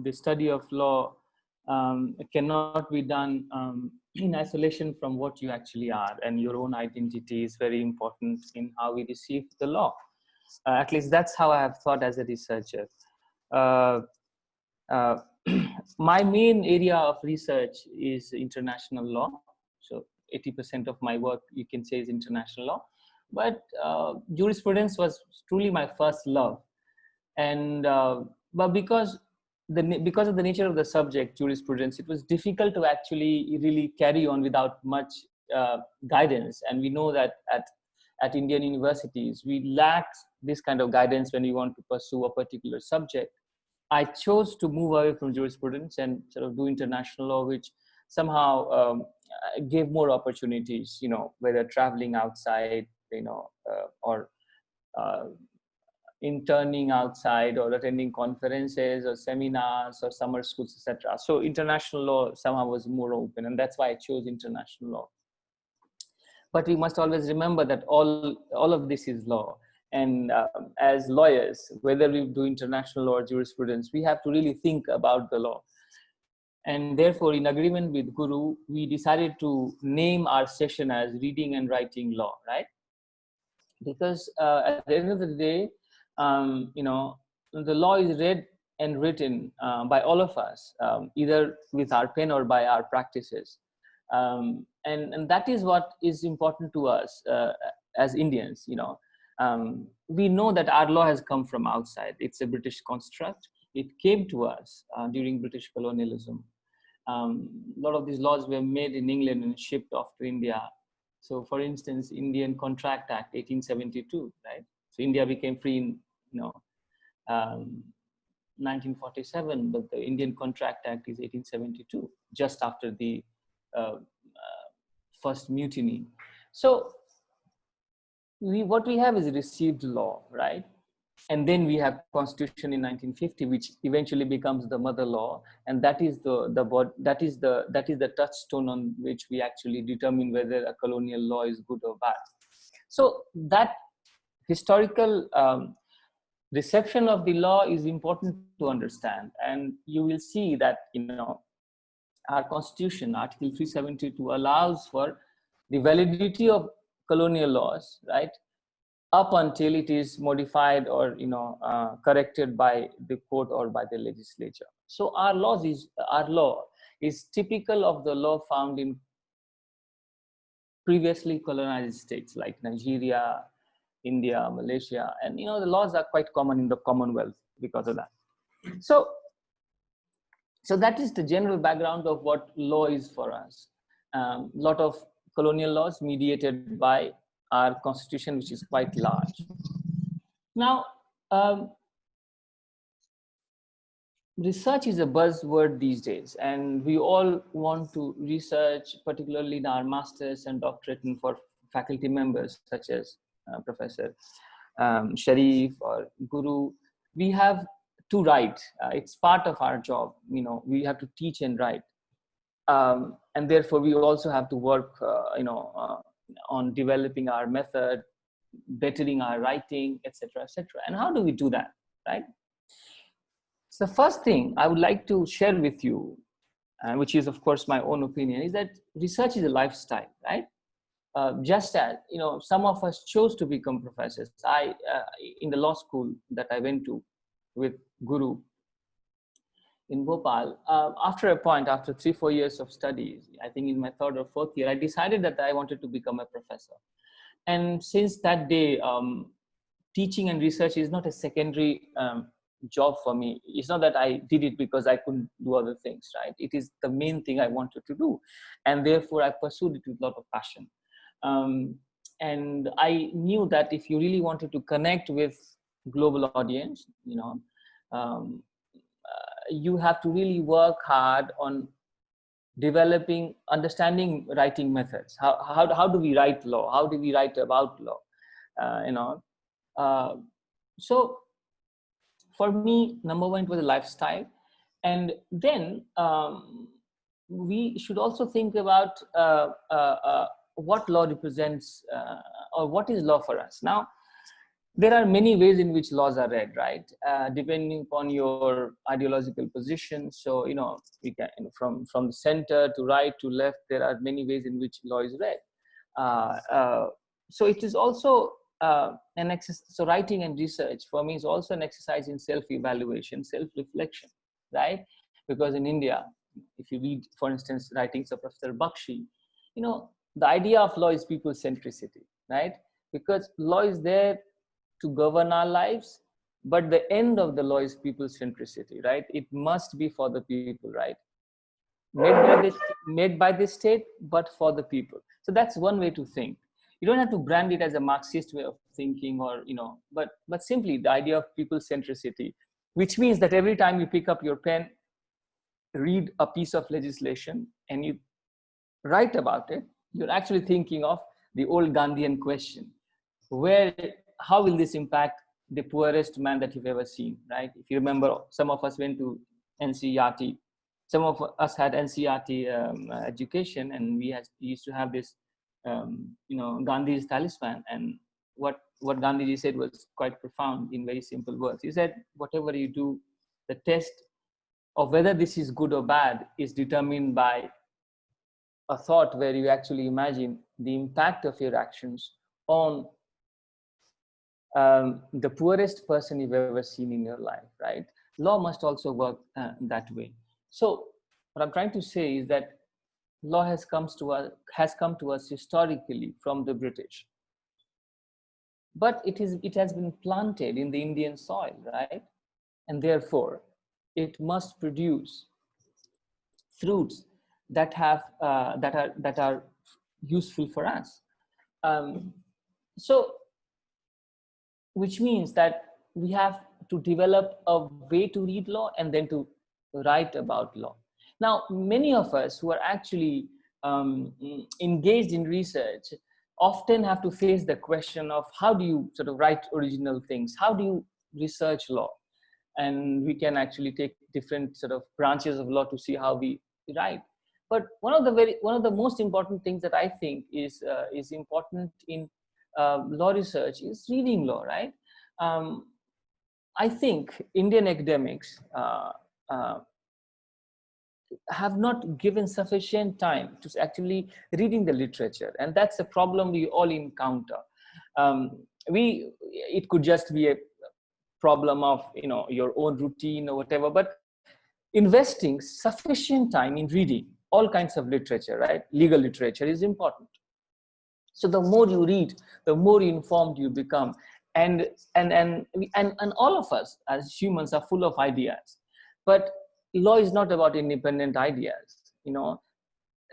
the study of law cannot be done in isolation from what you actually are, and your own identity is very important in how we receive the law. At least that's how I have thought as a researcher. Uh, uh, my main area of research is international law. So 80% of my work, you can say, is international law. But jurisprudence was truly my first love. And but because of the nature of the subject, jurisprudence, it was difficult to actually really carry on without much guidance. And we know that at Indian universities, we lack this kind of guidance when we want to pursue a particular subject. I chose to move away from jurisprudence and sort of do international law, which somehow gave more opportunities, whether traveling outside, or interning outside, or attending conferences or seminars or summer schools, etc. So international law somehow was more open, and that's why I chose international law. But we must always remember that all of this is law. And as lawyers, whether we do international law or jurisprudence, we have to really think about the law. And therefore, in agreement with Guru, we decided to name our session as Reading and Writing Law, right? Because at the end of the day, the law is read and written by all of us, either with our pen or by our practices. And that is what is important to us as Indians. We know that our law has come from outside. It's a British construct. It came to us during British colonialism. A lot of these laws were made in England and shipped off to India. So, for instance, Indian Contract Act 1872, right? So India became free in 1947, but the Indian Contract Act is 1872, just after the first mutiny. So what we have is received law, right? And then we have Constitution in 1950, which eventually becomes the mother law, and that is the touchstone on which we actually determine whether a colonial law is good or bad. So that historical reception of the law is important to understand, and you will see that our Constitution, Article 372, allows for the validity of colonial laws, right, up until it is modified or corrected by the court or by the legislature. So our law is typical of the law found in previously colonized states like Nigeria, India, Malaysia, and the laws are quite common in the Commonwealth because of that. So that is the general background of what law is for us. Lot of colonial laws mediated by our Constitution, which is quite large. Now, research is a buzzword these days, and we all want to research, particularly in our masters and doctorate, and for faculty members such as Professor Sharif or Guru. We have to write. It's part of our job. We have to teach and write, and therefore we also have to work on developing our method, bettering our writing, etc., etc. And how do we do that, right? So the first thing I would like to share with you, which is of course my own opinion, is that research is a lifestyle, right? Just as some of us chose to become professors. In the law school that I went to with Guru in Bhopal, after 3-4 years of studies, I think in my 3rd or 4th year, I decided that I wanted to become a professor. And since that day, teaching and research is not a secondary job for me. It's not that I did it because I couldn't do other things, right? It is the main thing I wanted to do. And therefore, I pursued it with a lot of passion. And I knew that if you really wanted to connect with global audience, you have to really work hard on developing, understanding writing methods. How do we write law? How do we write about law? So for me, number one, it was a lifestyle. And then we should also think about what law represents, or what is law for us. Now, there are many ways in which laws are read, right? Depending upon your ideological position. So, you can, from the center to right to left, there are many ways in which law is read. Uh, uh, so it is also an exercise. So writing and research for me is also an exercise in self-evaluation, self-reflection, right? Because in India, if you read, for instance, writings of Professor Bakshi, the idea of law is people centricity, right? Because law is there to govern our lives, but the end of the law is people centricity, right? It must be for the people, right? Made by the state, but for the people. So that's one way to think. You don't have to brand it as a Marxist way of thinking, or but simply the idea of people centricity, which means that every time you pick up your pen, read a piece of legislation, and you write about it, you're actually thinking of the old Gandhian question: where, how will this impact the poorest man that you've ever seen, right? If you remember, some of us went to NCERT, some of us had NCERT education, and we used to have this, Gandhi's talisman. And what Gandhiji said was quite profound in very simple words. He said, whatever you do, the test of whether this is good or bad is determined by a thought where you actually imagine the impact of your actions on the poorest person you've ever seen in your life, right? Law must also work that way. So what I'm trying to say is that law has come to us historically from the British, but it has been planted in the Indian soil, right? And therefore, it must produce fruits that are useful for us. So which means that we have to develop a way to read law and then to write about law. Now, many of us who are actually engaged in research often have to face the question of how do you sort of write original things? How do you research law? And we can actually take different sort of branches of law to see how we write. But one of the most important things that I think is important in law research is reading law, right? I think Indian academics have not given sufficient time to actually reading the literature, and that's a problem we all encounter. It could just be a problem of your own routine or whatever, but investing sufficient time in reading all kinds of literature, right? Legal literature is important. So the more you read, the more informed you become. And all of us as humans are full of ideas. But law is not about independent ideas.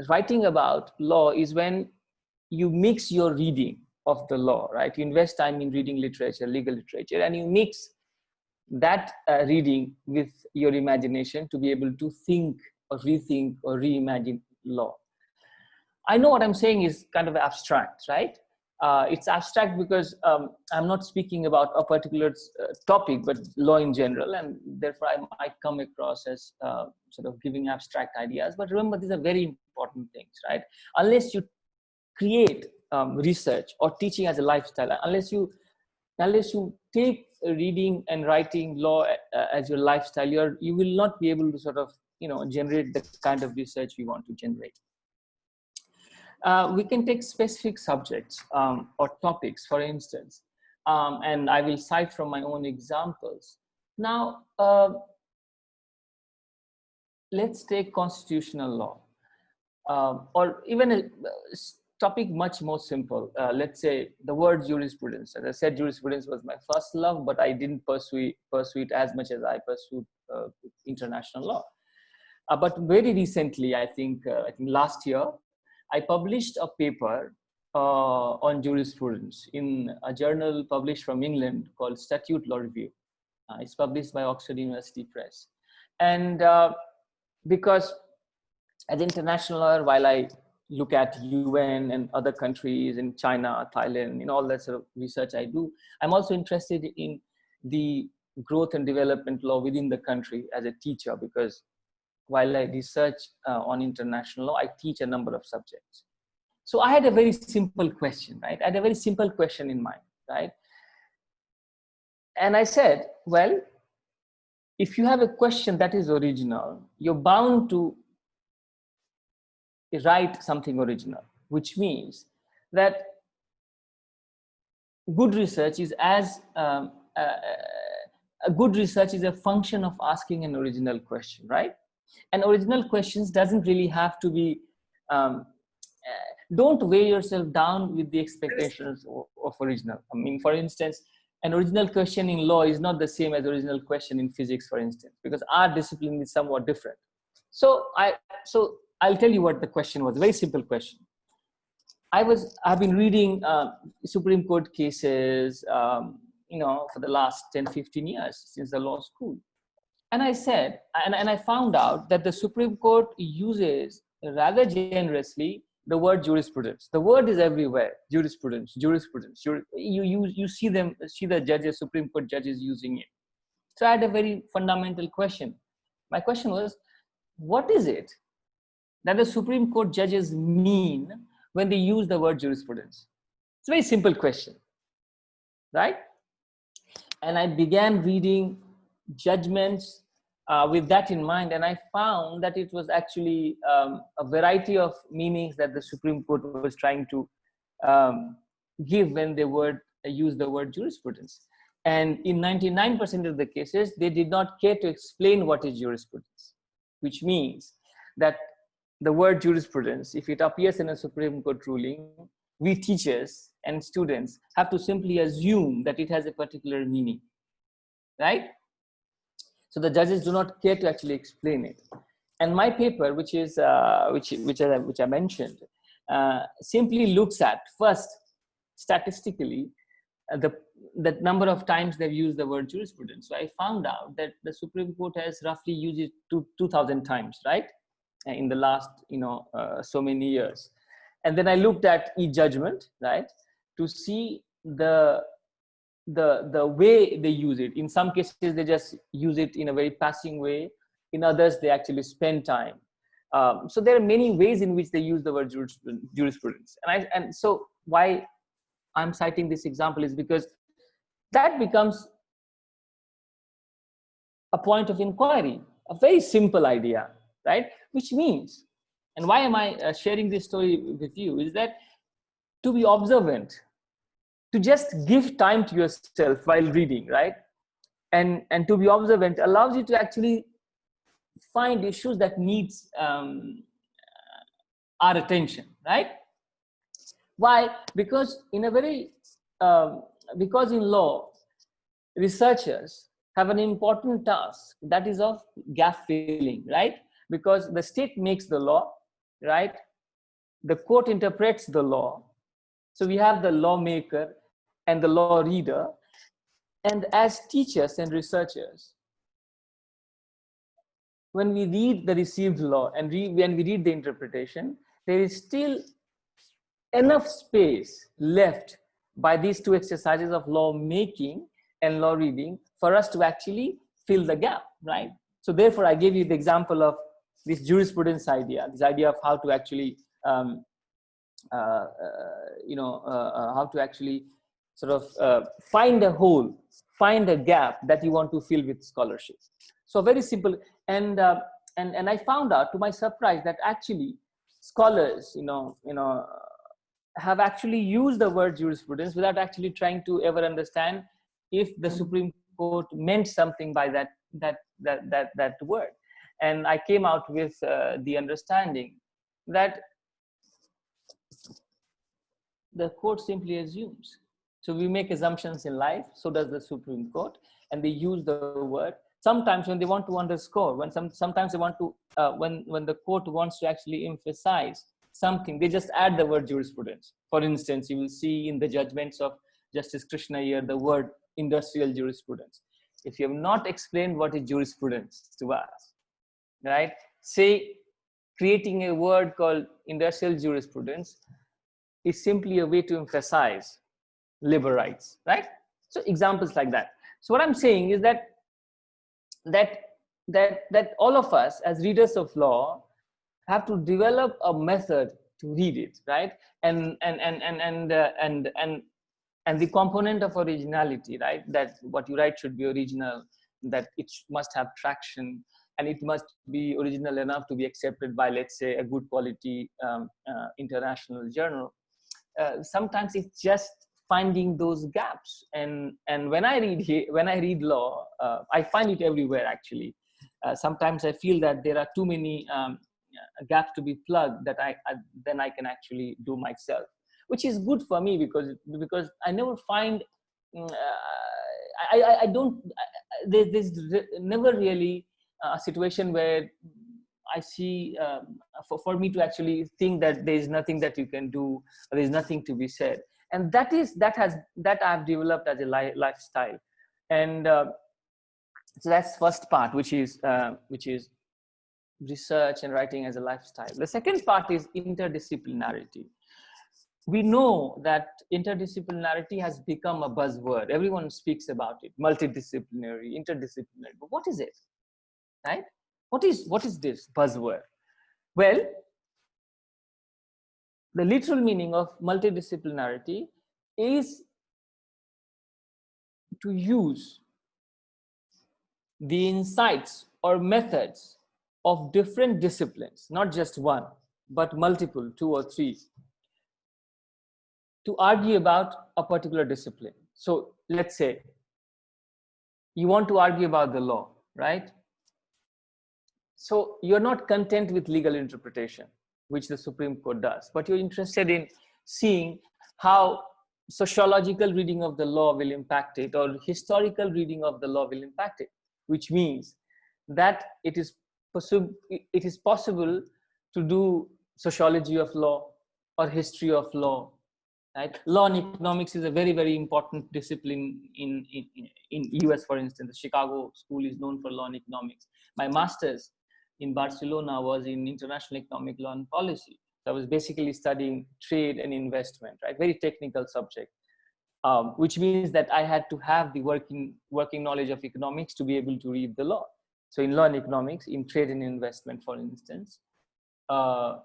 Writing about law is when you mix your reading of the law, right? You invest time in reading literature, legal literature, and you mix that reading with your imagination to be able to think or rethink or reimagine law. I know what I'm saying is kind of abstract, right? It's abstract because I'm not speaking about a particular topic, but law in general, and therefore I might come across as sort of giving abstract ideas. But remember, these are very important things, right? Unless you create research or teaching as a lifestyle, unless you take reading and writing law as your lifestyle, you will not be able to sort of generate the kind of research we want to generate. We can take specific subjects or topics, for instance, and I will cite from my own examples. Now, let's take constitutional law, or even a topic much more simple. Let's say the word jurisprudence. As I said, jurisprudence was my first love, but I didn't pursue it as much as I pursued international law. But very recently, I think last year, I published a paper on jurisprudence in a journal published from England called Statute Law Review. It's published by Oxford University Press. And because as an international lawyer, while I look at UN and other countries in China, Thailand, all that sort of research I do, I'm also interested in the growth and development law within the country as a teacher, because while I research on international law, I teach a number of subjects. So I had a very simple question, right? I had a very simple question in mind, right? And I said, well, if you have a question that is original, you're bound to write something original, which means that good research is a good research is a function of asking an original question, right? And original questions doesn't really have to be, don't weigh yourself down with the expectations of original. I mean, for instance, an original question in law is not the same as original question in physics, for instance, because our discipline is somewhat different. So I'll tell you what the question was. A very simple question. I've been reading Supreme Court cases, for the last 10, 15 years since the law school. And I said, and I found out that the Supreme Court uses rather generously the word jurisprudence. The word is everywhere. Jurisprudence. You see the judges, Supreme Court judges using it. So I had a very fundamental question. My question was, what is it that the Supreme Court judges mean when they use the word jurisprudence? It's a very simple question, right? And I began reading judgments with that in mind, and I found that it was actually a variety of meanings that the Supreme Court was trying to give when they use the word jurisprudence. And in 99% of the cases, they did not care to explain what is jurisprudence, which means that the word jurisprudence, if it appears in a Supreme Court ruling, we teachers and students have to simply assume that it has a particular meaning, right? So the judges do not care to actually explain it. And my paper, which I mentioned, simply looks at first statistically the number of times they've used the word jurisprudence. So I found out that the Supreme Court has roughly used it 2,000 times, right, in the last so many years. And then I looked at each judgment, right, to see the way they use it. In some cases, they just use it in a very passing way. In others, they actually spend time. So there are many ways in which they use the word jurisprudence. And so why I'm citing this example is because that becomes a point of inquiry, a very simple idea, right? Which means, and why am I sharing this story with you, is that to be observant, to just give time to yourself while reading, right? And to be observant allows you to actually find issues that needs our attention, right? Why? Because because in law, researchers have an important task that is of gap filling, right? Because the state makes the law, right? The court interprets the law. So we have the lawmaker and the law reader. And as teachers and researchers, when we read the received law and when we read the interpretation, there is still enough space left by these two exercises of law making and law reading for us to actually fill the gap, right? So therefore, I gave you the example of this jurisprudence idea, this idea of how to actually, how to actually sort of find a hole, find a gap that you want to fill with scholarship. So very simple. And I found out, to my surprise, that actually scholars, have actually used the word jurisprudence without actually trying to ever understand if the Supreme Court meant something by that word. And I came out with the understanding that the court simply assumes. So we make assumptions in life, so does the Supreme Court, and they use the word. Sometimes when they want to underscore, sometimes they want to, when the court wants to actually emphasize something, they just add the word jurisprudence. For instance, you will see in the judgments of Justice Krishna Iyer the word industrial jurisprudence. If you have not explained what is jurisprudence to us, right? Say creating a word called industrial jurisprudence is simply a way to emphasize labor rights, right? So examples like that. So what I'm saying is that all of us as readers of law have to develop a method to read it, right? And and the component of originality, right? That what you write should be original, that it must have traction, and it must be original enough to be accepted by, let's say, a good quality international journal. Sometimes it's just finding those gaps, and when I read law, I find it everywhere actually. Sometimes I feel that there are too many gaps to be plugged that then I can actually do myself, which is good for me, because I never find I don't there's never really a situation where I see for me to actually think that there is nothing that you can do, or there is nothing to be said, and that I've developed as a lifestyle. And so that's first part, which is research and writing as a lifestyle. The second part is interdisciplinarity. We know that interdisciplinarity has become a buzzword. Everyone speaks about it: multidisciplinary, interdisciplinary. But what is it, right? What is this buzzword? Well, the literal meaning of multidisciplinarity is to use the insights or methods of different disciplines, not just one, but multiple, 2 or 3, to argue about a particular discipline. So let's say you want to argue about the law, right? So you're not content with legal interpretation, which the Supreme Court does, but you're interested in seeing how sociological reading of the law will impact it, or historical reading of the law will impact it, which means that it is possible to do sociology of law or history of law, right? Law and economics is a very, very important discipline in US, for instance. The Chicago School is known for law and economics. My master's in Barcelona was in international economic law and policy. So I was basically studying trade and investment, right? Very technical subject, which means that I had to have the working knowledge of economics to be able to read the law. So in law and economics, in trade and investment, for instance, the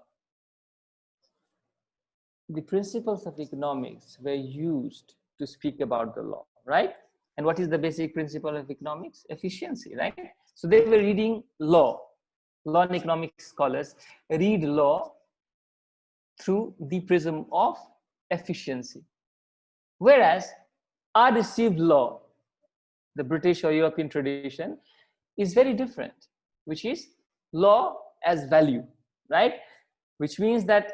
principles of economics were used to speak about the law, right? And what is the basic principle of economics? Efficiency, right? So they were reading law. Law and economics scholars read law through the prism of efficiency. Whereas our received law, the British or European tradition, is very different, which is law as value, right? Which means that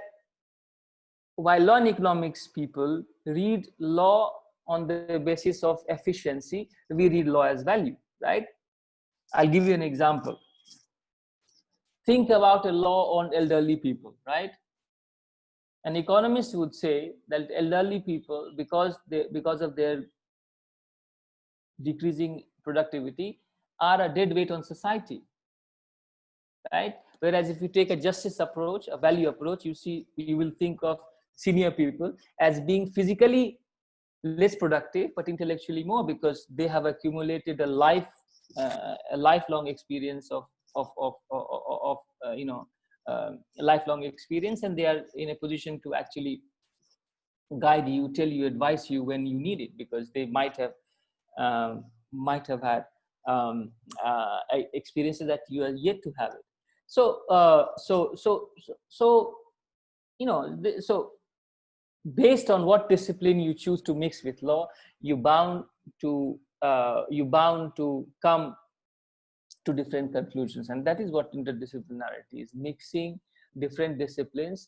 while law and economics people read law on the basis of efficiency, we read law as value, right? I'll give you an example. Think about a law on elderly people, right? An economist would say that elderly people, because of their decreasing productivity, are a dead weight on society, right? Whereas if you take a justice approach, a value approach, you will think of senior people as being physically less productive but intellectually more, because they have accumulated a lifelong experience of lifelong experience, and they are in a position to actually guide you, tell you, advise you when you need it, because they might have had experiences that you are yet to have it. So based on what discipline you choose to mix with law, you bound to come to different conclusions. And that is what interdisciplinarity is: mixing different disciplines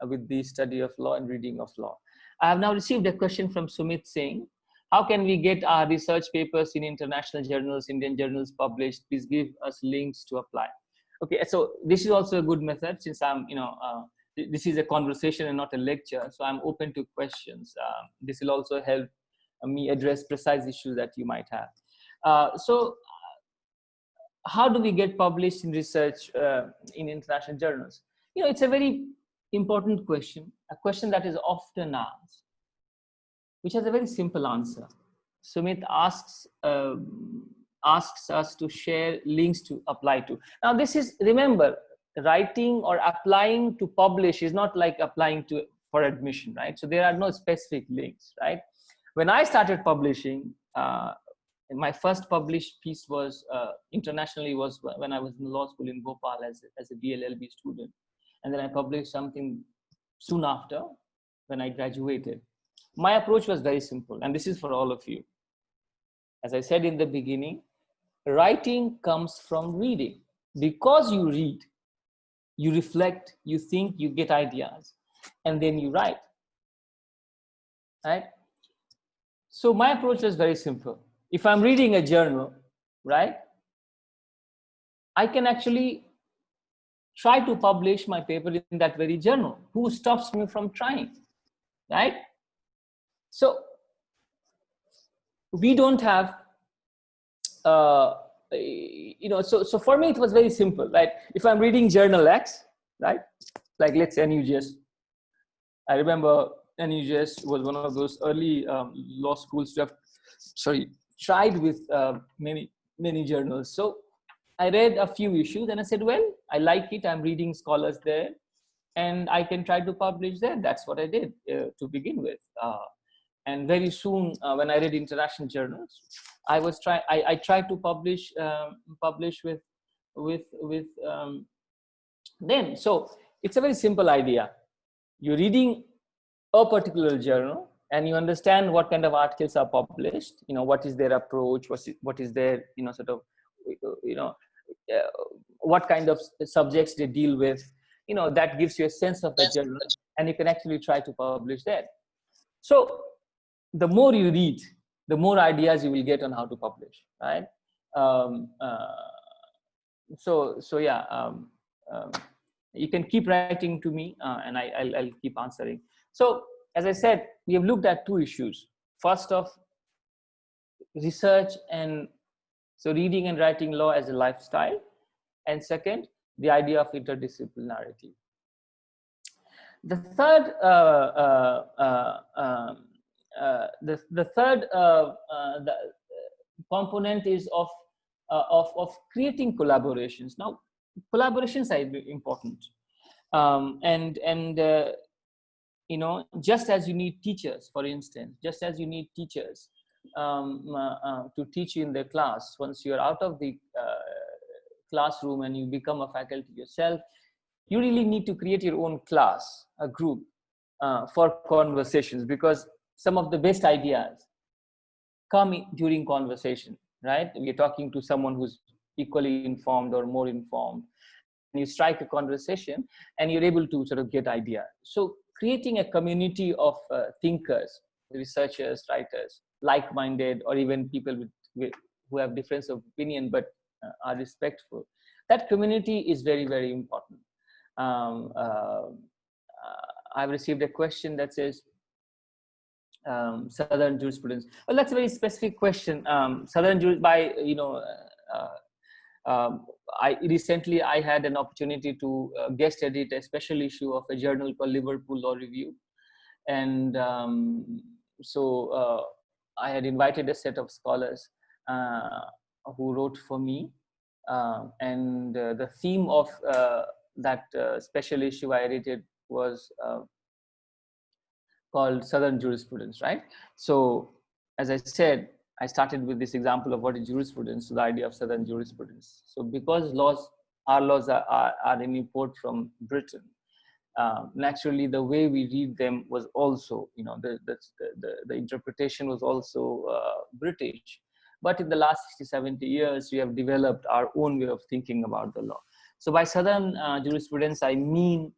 with the study of law and reading of law. I have now received a question from Sumit Singh. How can we get our research papers in international journals, Indian journals published? Please give us links to apply. Okay, so this is also a good method, since I'm, this is a conversation and not a lecture, so I'm open to questions. This will also help me address precise issues that you might have. So how do we get published in research in international journals? It's a very important question, a question that is often asked, which has a very simple answer. Sumit asks us to share links to apply to. Now this is, remember, writing or applying to publish is not like applying for admission, right? So there are no specific links, right? When I started publishing, my first published piece was internationally was when I was in law school in Bhopal as a DLLB student. And then I published something soon after when I graduated. My approach was very simple, and this is for all of you. As I said in the beginning, writing comes from reading. Because you read, you reflect, you think, you get ideas, and then you write, right? So my approach was very simple. If I'm reading a journal, right, I can actually try to publish my paper in that very journal. Who stops me from trying, right? So we don't have, so for me, it was very simple, right? If I'm reading journal X, right, like let's say NUJS, I remember NUJS was one of those early law schools to have, tried with many journals. So I read a few issues and I said, well, I like it. I'm reading scholars there and I can try to publish there. That's what I did to begin with. And very soon when I read international journals, I tried to publish with them. So it's a very simple idea. You're reading a particular journal and you understand what kind of articles are published, what is their approach, what is their, what kind of subjects they deal with, that gives you a sense of the journal and you can actually try to publish that. So the more you read, the more ideas you will get on how to publish, right? You can keep writing to me and I'll keep answering. So as I said, we have looked at two issues. First of research and so reading and writing law as a lifestyle. And second, the idea of interdisciplinarity. The third, the component is of creating collaborations. Now, collaborations are important, just as you need teachers, for instance, just as you need teachers to teach you in the class. Once you're out of the classroom and you become a faculty yourself, you really need to create your own class, a group for conversations, because some of the best ideas come during conversation, right? We're talking to someone who's equally informed or more informed, and you strike a conversation and you're able to sort of get ideas. So creating a community of thinkers, researchers, writers, like-minded, or even people who have difference of opinion but are respectful. That community is very, very important. I've received a question that says, Southern jurisprudence. Well, that's a very specific question. Southern jurisprudence, recently I had an opportunity to guest edit a special issue of a journal called Liverpool Law Review. And I had invited a set of scholars who wrote for me. And the theme of that special issue I edited was called Southern jurisprudence, right? So as I said, I started with this example of what is jurisprudence, so the idea of Southern jurisprudence. So because our laws are in import from Britain, naturally the way we read them was also, the interpretation was also British. But in the last 60, 70 years, we have developed our own way of thinking about the law. So by Southern jurisprudence, I mean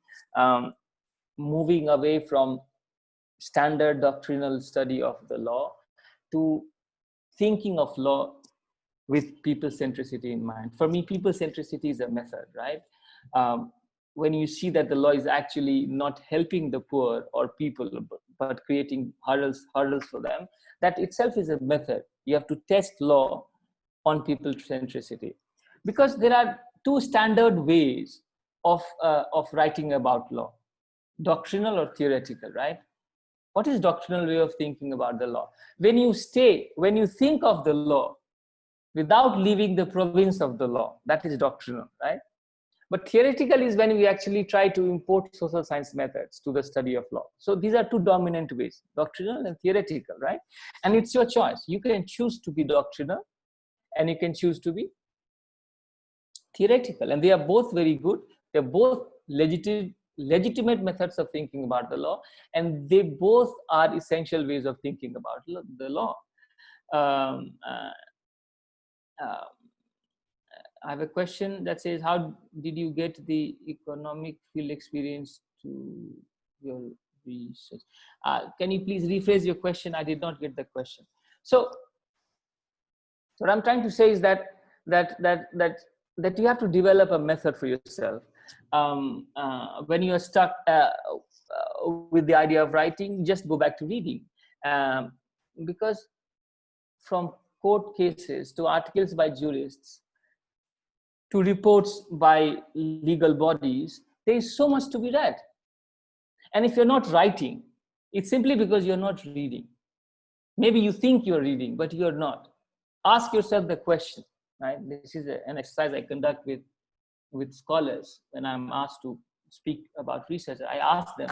moving away from standard doctrinal study of the law to thinking of law with people centricity in mind. For me, people centricity is a method, right? When you see that the law is actually not helping the poor or people, but creating hurdles for them, that itself is a method. You have to test law on people centricity, because there are two standard ways of writing about law: doctrinal or theoretical, right? What is doctrinal way of thinking about the law? When you think of the law without leaving the province of the law, that is doctrinal, right? But theoretical is when we actually try to import social science methods to the study of law. So these are two dominant ways, doctrinal and theoretical, right? And it's your choice. You can choose to be doctrinal and you can choose to be theoretical. And they are both very good. They're both legitimate methods of thinking about the law. And they both are essential ways of thinking about the law. Um, I have a question that says, how did you get the economic field experience to your research? Can you please rephrase your question? I did not get the question. So what I'm trying to say is that you have to develop a method for yourself. When you are stuck with the idea of writing, just go back to reading. Because from court cases to articles by jurists, to reports by legal bodies, there is so much to be read. And if you're not writing, it's simply because you're not reading. Maybe you think you're reading, but you're not. Ask yourself the question, right? This is an exercise I conduct with scholars when I'm asked to speak about research. I ask them,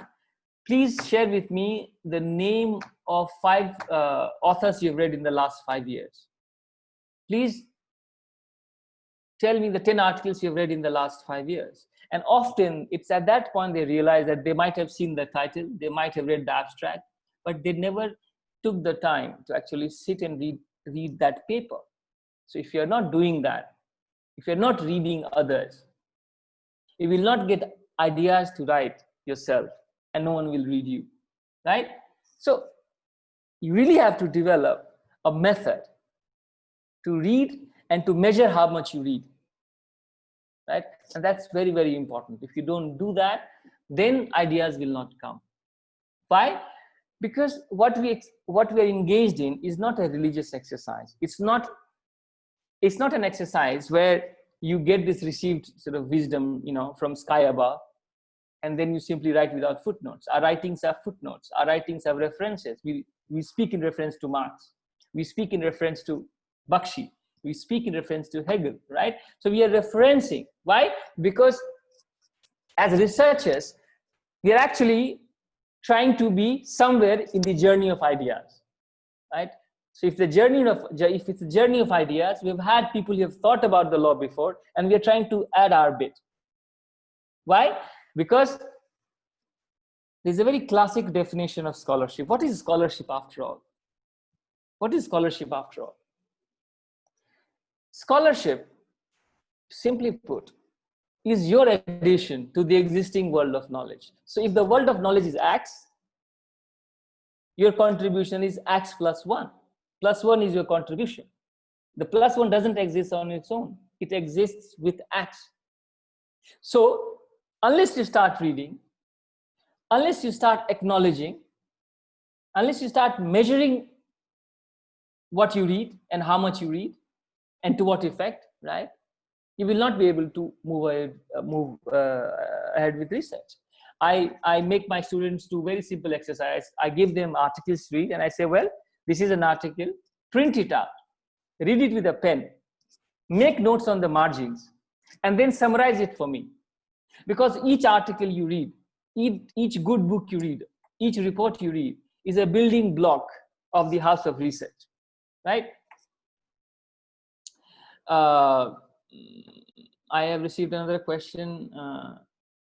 please share with me the name of 5 authors you've read in the last 5 years. Please tell me the 10 articles you've read in the last 5 years. And often it's at that point they realize that they might have seen the title, they might have read the abstract, but they never took the time to actually sit and read that paper. So if you're not doing that, if you're not reading others, you will not get ideas to write yourself, and no one will read you, right? So you really have to develop a method to read and to measure how much you read, right? And that's very, very important. If you don't do that, then ideas will not come. Why? Because what we are engaged in is not a religious exercise. It's not an exercise where you get this received sort of wisdom, from sky above, and then you simply write without footnotes. Our writings have footnotes. Our writings have references. We speak in reference to Marx. We speak in reference to Bakshi. We speak in reference to Hegel, right? So we are referencing. Why? Because as researchers, we are actually trying to be somewhere in the journey of ideas, right? So if it's a journey of ideas, we've had people who have thought about the law before, and we are trying to add our bit. Why? Because there's a very classic definition of scholarship. What is scholarship after all? What is scholarship after all? Scholarship, simply put, is your addition to the existing world of knowledge. So if the world of knowledge is X, your contribution is X plus 1. Plus 1 is your contribution. The plus 1 doesn't exist on its own. It exists with X. So unless you start reading, unless you start acknowledging, unless you start measuring what you read and how much you read and to what effect, right, you will not be able to move ahead with research. I make my students do very simple exercise. I give them articles to read, and I say, well, this is an article, print it out, read it with a pen, make notes on the margins, and then summarize it for me. Because each article you read, each good book you read, each report you read is a building block of the house of research, right? I have received another question.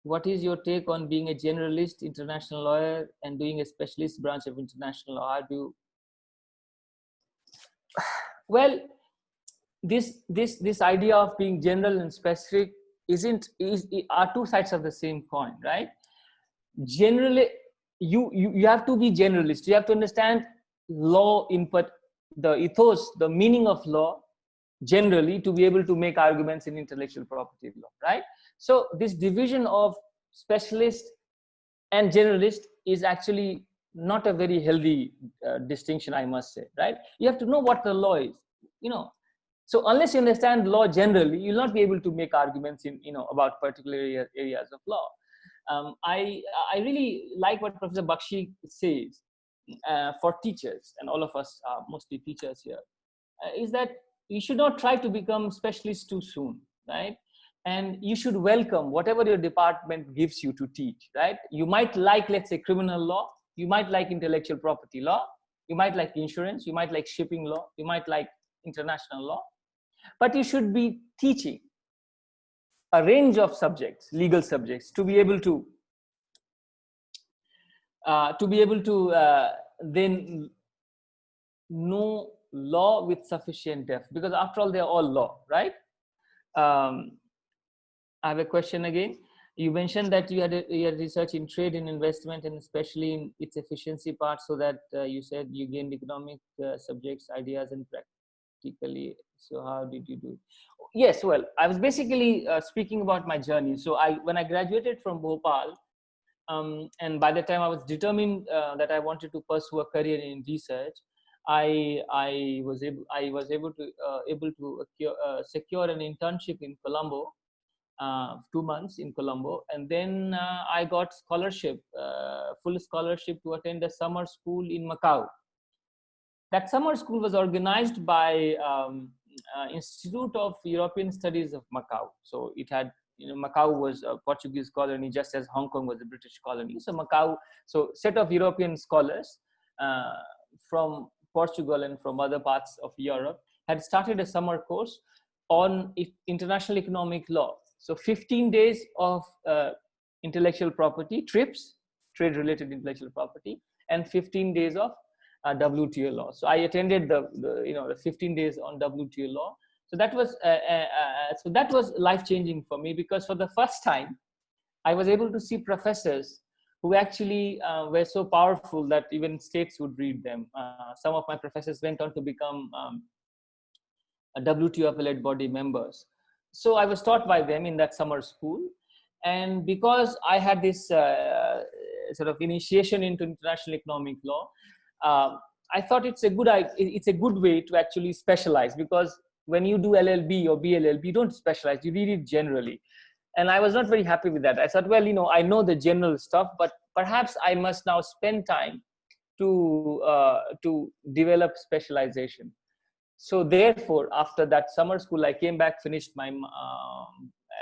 What is your take on being a generalist international lawyer and doing a specialist branch of international law? How do you... Well, this idea of being general and specific are two sides of the same coin, right? Generally, you have to be generalist. You have to understand law input, the ethos, the meaning of law generally, to be able to make arguments in intellectual property law, right? So this division of specialist and generalist is actually not a very healthy distinction, I must say, right? You have to know what the law is, So unless you understand law generally, you'll not be able to make arguments about particular areas of law. I really like what Professor Bakshi says for teachers, and all of us are mostly teachers here, is that you should not try to become specialists too soon, right? and you should welcome whatever your department gives you to teach, right? You might like, let's say, criminal law, you might like intellectual property law, you might like insurance, you might like shipping law, you might like international law, but you should be teaching a range of subjects, legal subjects, to be able to then know law with sufficient depth, because after all, they're all law, right? um, I have a question again. You mentioned that you had research in trade and investment, and especially in its efficiency part, so that you said you gained economic subjects, ideas, and practically. So how did you do it? Yes, well, I was basically speaking about my journey. So when I graduated from Bhopal, and by the time I was determined that I wanted to pursue a career in research, I was able to secure an internship in Colombo, 2 months in Colombo, and then I got scholarship, full scholarship to attend a summer school in Macau. That summer school was organized by Institute of European Studies of Macau. So it had, Macau was a Portuguese colony, just as Hong Kong was a British colony. So Macau, so set of European scholars from Portugal and from other parts of Europe had started a summer course on international economic law. So 15 days of intellectual property, TRIPS, trade-related intellectual property, and 15 days of WTO law. So I attended the 15 days on WTO law. So that was life-changing for me, because for the first time, I was able to see professors who actually were so powerful that even states would read them. Some of my professors went on to become WTO appellate body members. So I was taught by them in that summer school. And because I had this sort of initiation into international economic law, I thought it's a good way to actually specialize, because when you do LLB or BLLB, you don't specialize, you read it generally. And I was not very happy with that. I thought, well, I know the general stuff, but perhaps I must now spend time to develop specialization. So therefore, after that summer school, I came back, finished my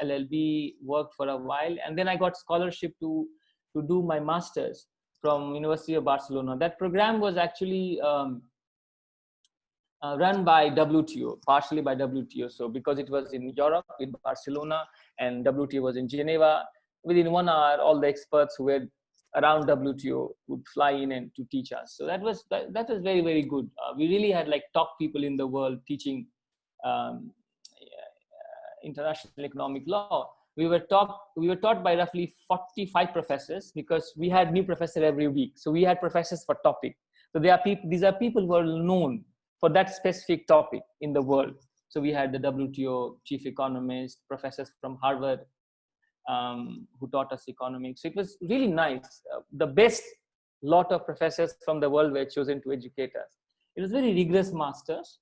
LLB, worked for a while, and then I got scholarship to do my master's from University of Barcelona. That program was actually run by WTO, partially by WTO. So because it was in Europe, in Barcelona, and WTO was in Geneva, within 1 hour, all the experts who were around WTO would fly in and to teach us. So that was very, very good. We really had like top people in the world teaching international economic law. We were taught by roughly 45 professors, because we had new professor every week. So we had professors for topic. So these are people who are known for that specific topic in the world. So we had the WTO chief economist, professors from Harvard, who taught us economics. So it was really nice. The best lot of professors from the world were chosen to educate us. It was very rigorous masters,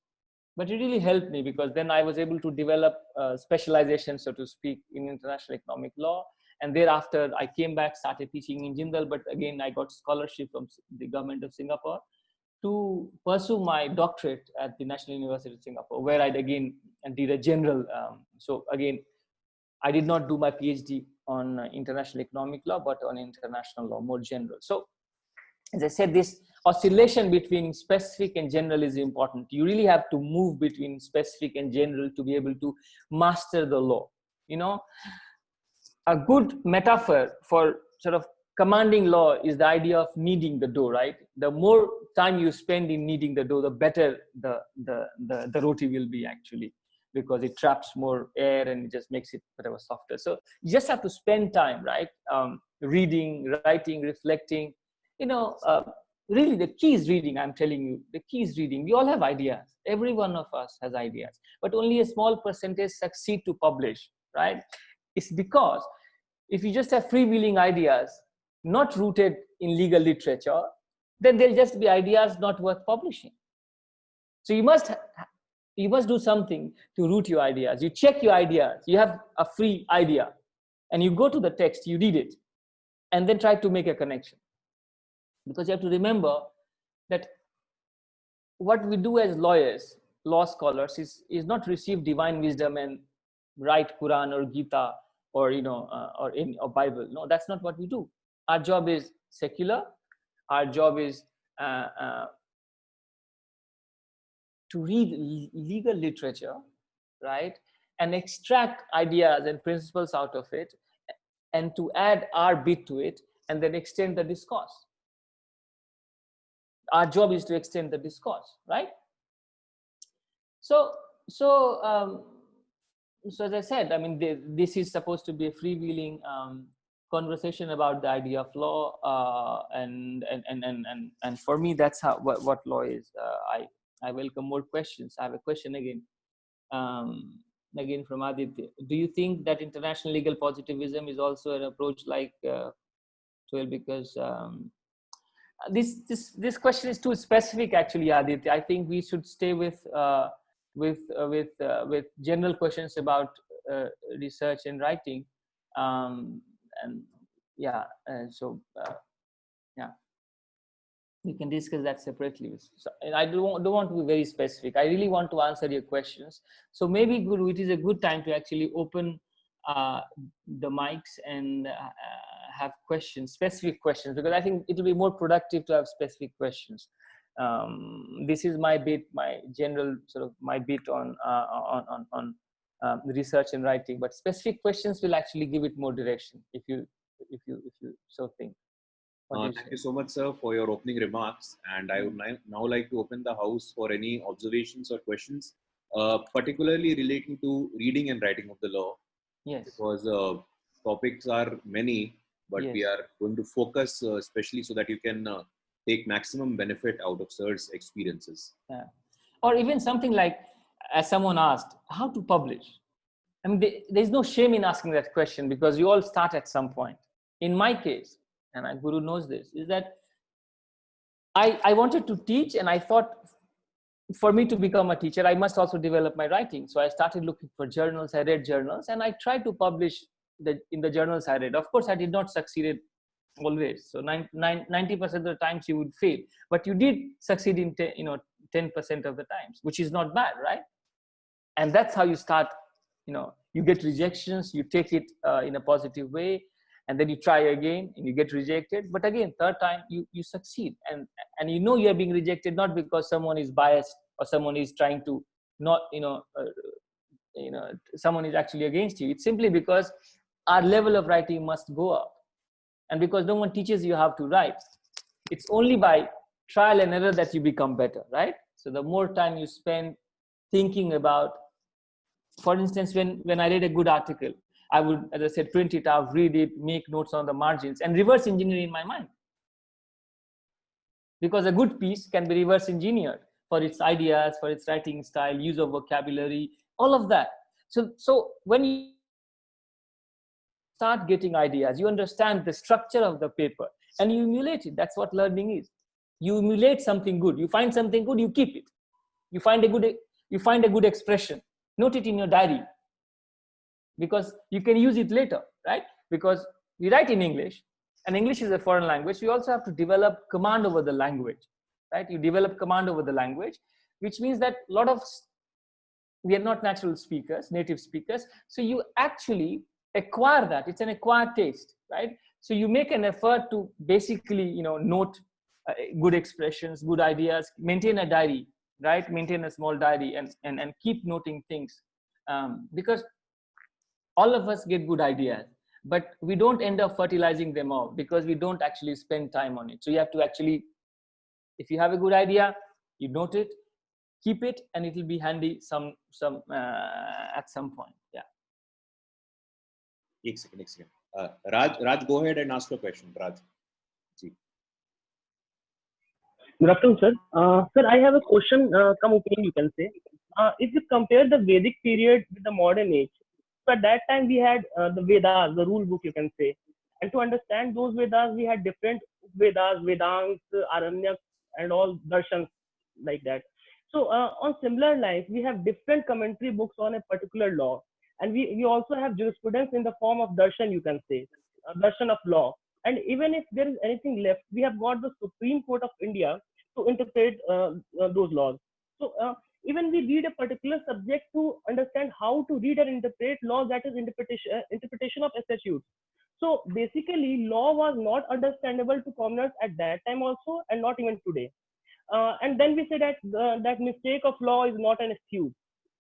but it really helped me, because then I was able to develop specialization, so to speak, in international economic law. And thereafter, I came back, started teaching in Jindal, but again, I got scholarship from the government of Singapore to pursue my doctorate at the National University of Singapore, where I again did a general. So again, I did not do my PhD on international economic law, but on international law, more general. So as I said, this oscillation between specific and general is important. You really have to move between specific and general to be able to master the law. A good metaphor for sort of commanding law is the idea of kneading the dough, right? The more time you spend in kneading the dough, the better the roti will be, actually, because it traps more air and it just makes it whatever softer. So you just have to spend time, right? Reading, writing, reflecting. Really the key is reading. I'm telling you, the key is reading. We all have ideas. Every one of us has ideas, but only a small percentage succeed to publish, right? It's because if you just have freewheeling ideas, not rooted in legal literature, then they'll just be ideas not worth publishing. So you must do something to root your ideas. You check your ideas. You have a free idea, and you go to the text, you read it, and then try to make a connection. Because you have to remember that what we do as lawyers, law scholars, is not receive divine wisdom and write Quran or Gita or or Bible. No, that's not what we do. Our job is secular. Our job is to read legal literature, right, and extract ideas and principles out of it, and to add our bit to it, and then extend the discourse. Our job is to extend the discourse, right? So, so, so as I said, I mean, this is supposed to be a freewheeling conversation about the idea of law, and for me, that's how what law is. I welcome more questions. I have a question again, again from Aditya. Do you think that international legal positivism is also an approach like 12? Because this question is too specific, actually, Aditya. I think we should stay with general questions about research and writing, and yeah, yeah, we can discuss that separately. So, and I don't want to be very specific. I really want to answer your questions. So maybe, Guru, it is a good time to actually open the mics and have questions, specific questions, because I think it will be more productive to have specific questions. This is my bit, my general sort of my bit on research and writing, but specific questions will actually give it more direction if you so think. Thank you so much, sir, for your opening remarks. And I would now like to open the house for any observations or questions, particularly relating to reading and writing of the law. Yes. Because topics are many, but Yes. we are going to focus especially so that you can take maximum benefit out of sir's experiences. Yeah. Or even something like, as someone asked, how to publish? I mean, there's no shame in asking that question, because you all start at some point. In my case, and Guru knows this, is that I wanted to teach, and I thought for me to become a teacher, I must also develop my writing. So I started looking for journals. I read journals, and I tried to publish in the journals I read. Of course, I did not succeed always. So 90% of the times you would fail, but you did succeed in 10% of the times, which is not bad, right? And that's how you start. You get rejections, you take it in a positive way, and then you try again and you get rejected, but again, third time you succeed, and you are being rejected not because someone is biased or someone is trying to not someone is actually against you. It's simply because our level of writing must go up, and because no one teaches you how to write. It's only by trial and error that you become better, right? So the more time you spend thinking about, for instance, when I read a good article, I would, as I said, print it out, read it, make notes on the margins, and reverse engineer in my mind. Because a good piece can be reverse engineered for its ideas, for its writing style, use of vocabulary, all of that. So when you start getting ideas, you understand the structure of the paper, and you emulate it. That's what learning is. You emulate something good. You find something good, you keep it. You find a good expression, note it in your diary, because you can use it later, right? Because we write in English, and English is a foreign language. You also have to develop command over the language, right? You develop command over the language, which means that we are not natural speakers, native speakers. So you actually acquire that. It's an acquired taste, right? So you make an effort to basically, note good expressions, good ideas, maintain a diary, right? Maintain a small diary and keep noting things, because all of us get good ideas, but we don't end up fertilizing them all because we don't actually spend time on it. So you have to actually, if you have a good idea, you note it, keep it, and it will be handy at some point. Yeah. One second. Raj, go ahead and ask your question. Raj. Good afternoon, sir. Sir, I have a question, come opinion, you can say. If you compare the Vedic period with the modern age, so at that time we had the Vedas, the rule book, you can say. And to understand those Vedas, we had different Vedas, Vedants, Aranyaks, and all darshans like that. So on similar lines, we have different commentary books on a particular law. And we also have jurisprudence in the form of darshan, you can say, darshan of law. And even if there is anything left, we have got the Supreme Court of India to interpret those laws. So even we read a particular subject to understand how to read and interpret laws, that is interpretation of statutes. So basically, law was not understandable to commoners at that time also, and not even today. And then we say that that mistake of law is not an excuse.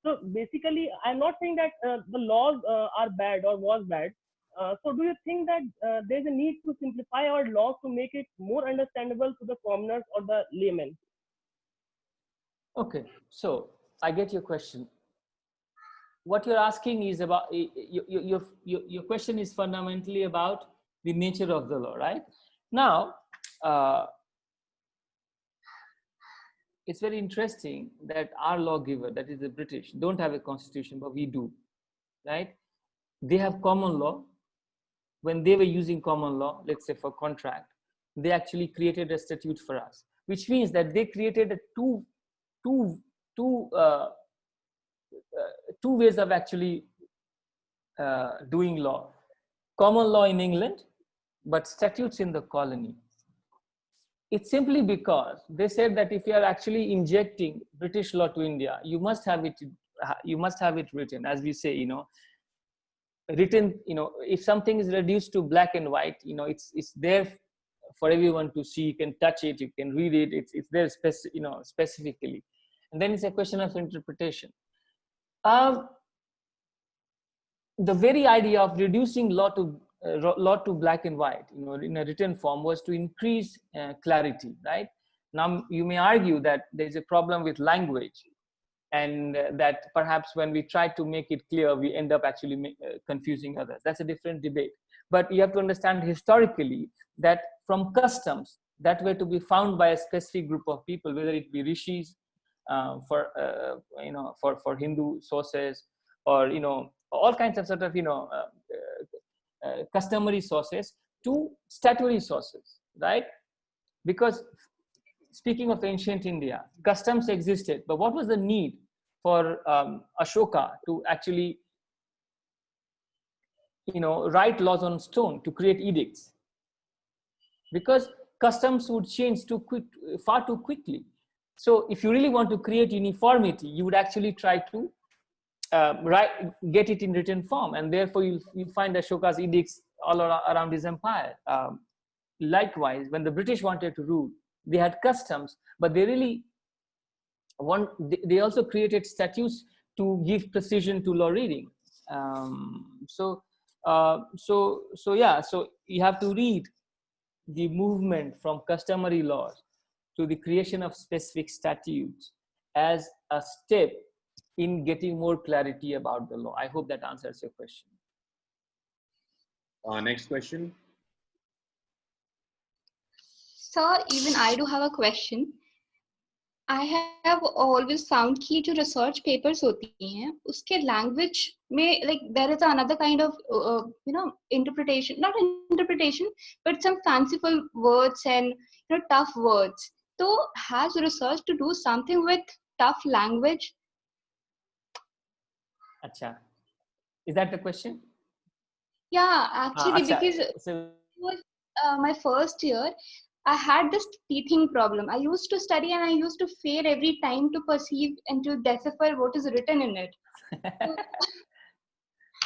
So basically, I'm not saying that the laws are bad or was bad. So do you think that there's a need to simplify our laws to make it more understandable to the commoners or the laymen? Okay, so I get your question. What you're asking is about, your question is fundamentally about the nature of the law, right? Now, it's very interesting that our lawgiver, that is the British, don't have a constitution, but we do, right? They have common law. When they were using common law, let's say for contract, they actually created a statute for us, which means that they created a two ways of actually doing law. Common law in England, but statutes in the colony. It's simply because they said that if you are actually injecting British law to India, you must have it written, as we say, written, if something is reduced to black and white, it's there for everyone to see. You can touch it, you can read it, it's there specifically. And then it's a question of interpretation. The very idea of reducing law to black and white, in a written form, was to increase clarity, right? Now, you may argue that there's a problem with language, and that perhaps when we try to make it clear, we end up actually confusing others. That's a different debate. But you have to understand historically that from customs that were to be found by a specific group of people, whether it be rishis for Hindu sources, or all kinds of sort of customary sources, to statutory sources, right? Because speaking of ancient India, customs existed, but what was the need for Ashoka to actually write laws on stone, to create edicts? Because customs would change far too quickly. So if you really want to create uniformity, you would actually try to get it in written form, and therefore you find Ashoka's edicts all around his empire. Likewise, when the British wanted to rule, they had customs, but they also created statutes to give precision to law reading. So you have to read the movement from customary laws to the creation of specific statutes as a step in getting more clarity about the law. I hope that answers your question. Next question. Sir, even I do have a question. I have always found कि जो research papers होती हैं, उसके language में there is another kind of interpretation, not interpretation, but some fanciful words and tough words. So has research to do something with tough language? Acha, is that the question? Yeah, actually, because it was my first year. I had this teething problem. I used to study and I used to fail every time to perceive and to decipher what is written in it.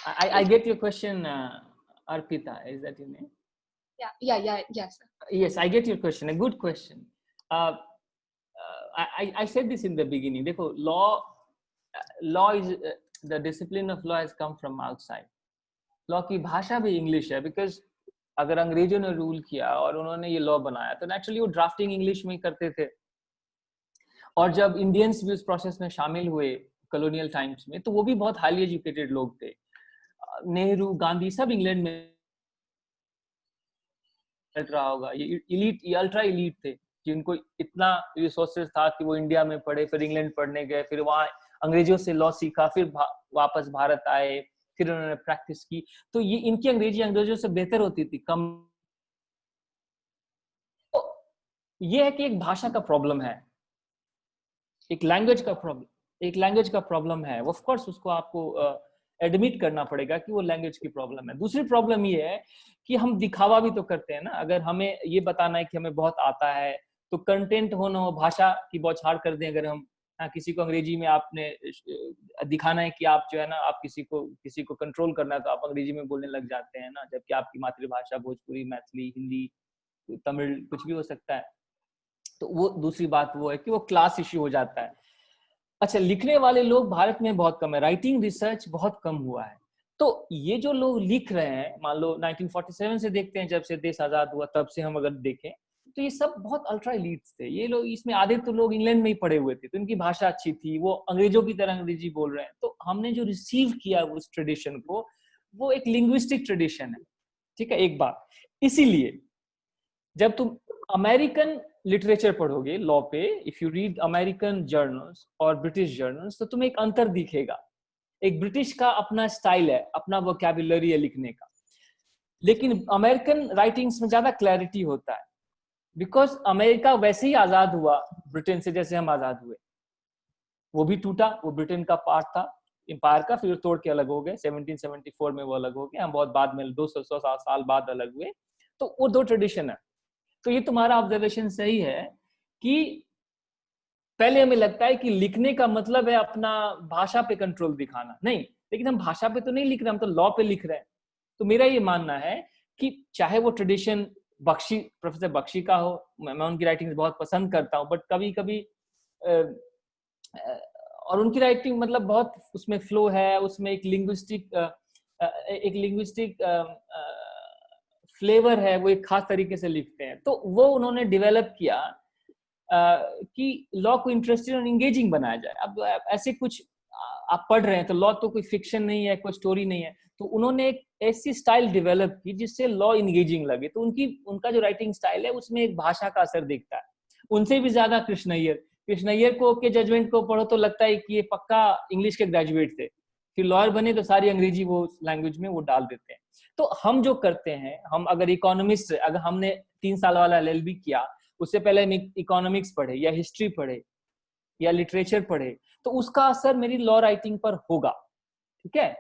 I get your question, Arpita. Is that your name? Yeah, yes. Yes, I get your question. A good question. I said this in the beginning. Therefore, law is the discipline of law has come from outside. Law की भाषा भी English है, because अगर अंग्रेजों ने rule किया और उन्होंने ये लॉ बनाया, तो नेचुरली वो ड्राफ्टिंग इंग्लिश में करते थे. और जब इंडियंस भी उस प्रोसेस में शामिल हुए कॉलोनियल टाइम्स में, तो वो भी बहुत हाईली एजुकेटेड लोग थे. नेहरू, गांधी सब इंग्लैंड में रहा होगा. ये इलीट, ये अल्ट्रा इलीट थे, जिनको इतना रिसोर्सेज था कि वो इंडिया में पढ़े, फिर इंग्लैंड पढ़ने गए, फिर वहाँ अंग्रेजों से लॉ सीखा, फिर वापस भारत आए, फिर उन्होंने प्रैक्टिस की. तो ये इनकी अंग्रेजी अंग्रेजों से बेहतर होती थी, कम. ये है कि एक भाषा का प्रॉब्लम है, एक लैंग्वेज का प्रॉब्लम है. ऑफ कोर्स उसको आपको एडमिट करना पड़ेगा कि वो लैंग्वेज की प्रॉब्लम है. दूसरी प्रॉब्लम ये है कि हम दिखावा भी तो करते हैं ना. अगर हमें ये बताना है कि हमें बहुत आता है, तो कंटेंट हो ना हो, भाषा की बौछार कर दें अगर हम, किसी को अंग्रेजी में आपने दिखाना है कि आप जो है ना, आप किसी को कंट्रोल करना है तो आप अंग्रेजी में बोलने लग जाते हैं ना, जबकि आपकी मातृभाषा भोजपुरी, मैथिली, हिंदी, तमिल कुछ भी हो सकता है। तो वो दूसरी बात वो है कि वो क्लास इश्यू हो जाता है। अच्छा, लिखने वाले लोग भारत में बहुत कम है, राइटिंग रिसर्च बहुत कम हुआ है। तो ये जो लोग लिख रहे हैं, मान लो 1947 से देखते हैं, जब से देश आजाद हुआ तब से हम अगर देखें तो ये सब बहुत अल्ट्रा एलीट्स थे। ये लोग, इसमें आधे तो लोग इंग्लैंड में ही पढ़े हुए थे, तो इनकी भाषा अच्छी थी, वो अंग्रेजों की तरह अंग्रेजी बोल रहे हैं। तो हमने जो रिसीव किया उस ट्रेडिशन को, वो एक लिंग्विस्टिक ट्रेडिशन है, ठीक है, एक बात। इसीलिए जब तुम अमेरिकन लिटरेचर पढ़ोगे लॉ पे, if you read American journals और ब्रिटिश जर्नल्स, तो तुम्हें एक अंतर दिखेगा। एक ब्रिटिश का अपना स्टाइल है, अपना वोकैबुलरी है लिखने का, लेकिन अमेरिकन राइटिंग्स में ज्यादा क्लैरिटी होता है, बिकॉज अमेरिका वैसे ही आजाद हुआ ब्रिटेन से जैसे हम आजाद हुए। वो भी टूटा, वो ब्रिटेन का पार्ट था एम्पायर का, फिर तोड़ के अलग हो गए। 1774 में वो अलग हो गए, हम बहुत बाद में 200 साल बाद अलग हुए। तो वो दो ट्रेडिशन है। तो ये तुम्हारा ऑब्जर्वेशन सही है कि पहले हमें लगता है कि लिखने का मतलब है अपना भाषा पे कंट्रोल दिखाना, नहीं, लेकिन हम भाषा पे तो नहीं लिख रहे, हम तो लॉ पे लिख रहे हैं। तो मेरा ये मानना है कि चाहे वो ट्रेडिशन बख्शी, प्रोफेसर बख्शी का हो, मैं उनकी राइटिंग बहुत पसंद करता हूँ, बट कभी कभी और उनकी राइटिंग मतलब बहुत उसमें फ्लो है, उसमें एक लिंग्विस्टिक फ्लेवर है, वो एक खास तरीके से लिखते हैं। तो वो उन्होंने डेवलप किया कि लॉ को इंटरेस्टिंग और इंगेजिंग बनाया जाए। अब ऐसे कुछ आप पढ़ रहे हैं तो लॉ तो कोई फिक्शन नहीं है, कोई स्टोरी नहीं है, तो उन्होंने एक ऐसी स्टाइल डेवलप की जिससे लॉ इंगेजिंग लगे। तो उनका जो राइटिंग स्टाइल है उसमें एक भाषा का असर दिखता है। उनसे भी ज्यादा कृष्णअय्यर को के जजमेंट को पढ़ो तो लगता है कि ये पक्का इंग्लिश के ग्रेजुएट थे, फिर लॉयर बने तो सारी अंग्रेजी वो लैंग्वेज में वो डाल देते हैं। तो हम जो करते हैं, हम अगर इकोनॉमिस्ट, अगर हमने 3 साल वाला LLB किया, उससे पहले हम इकोनॉमिक्स पढ़े या हिस्ट्री पढ़े या लिटरेचर पढ़े, तो उसका असर मेरी लॉ राइटिंग पर होगा, ठीक है।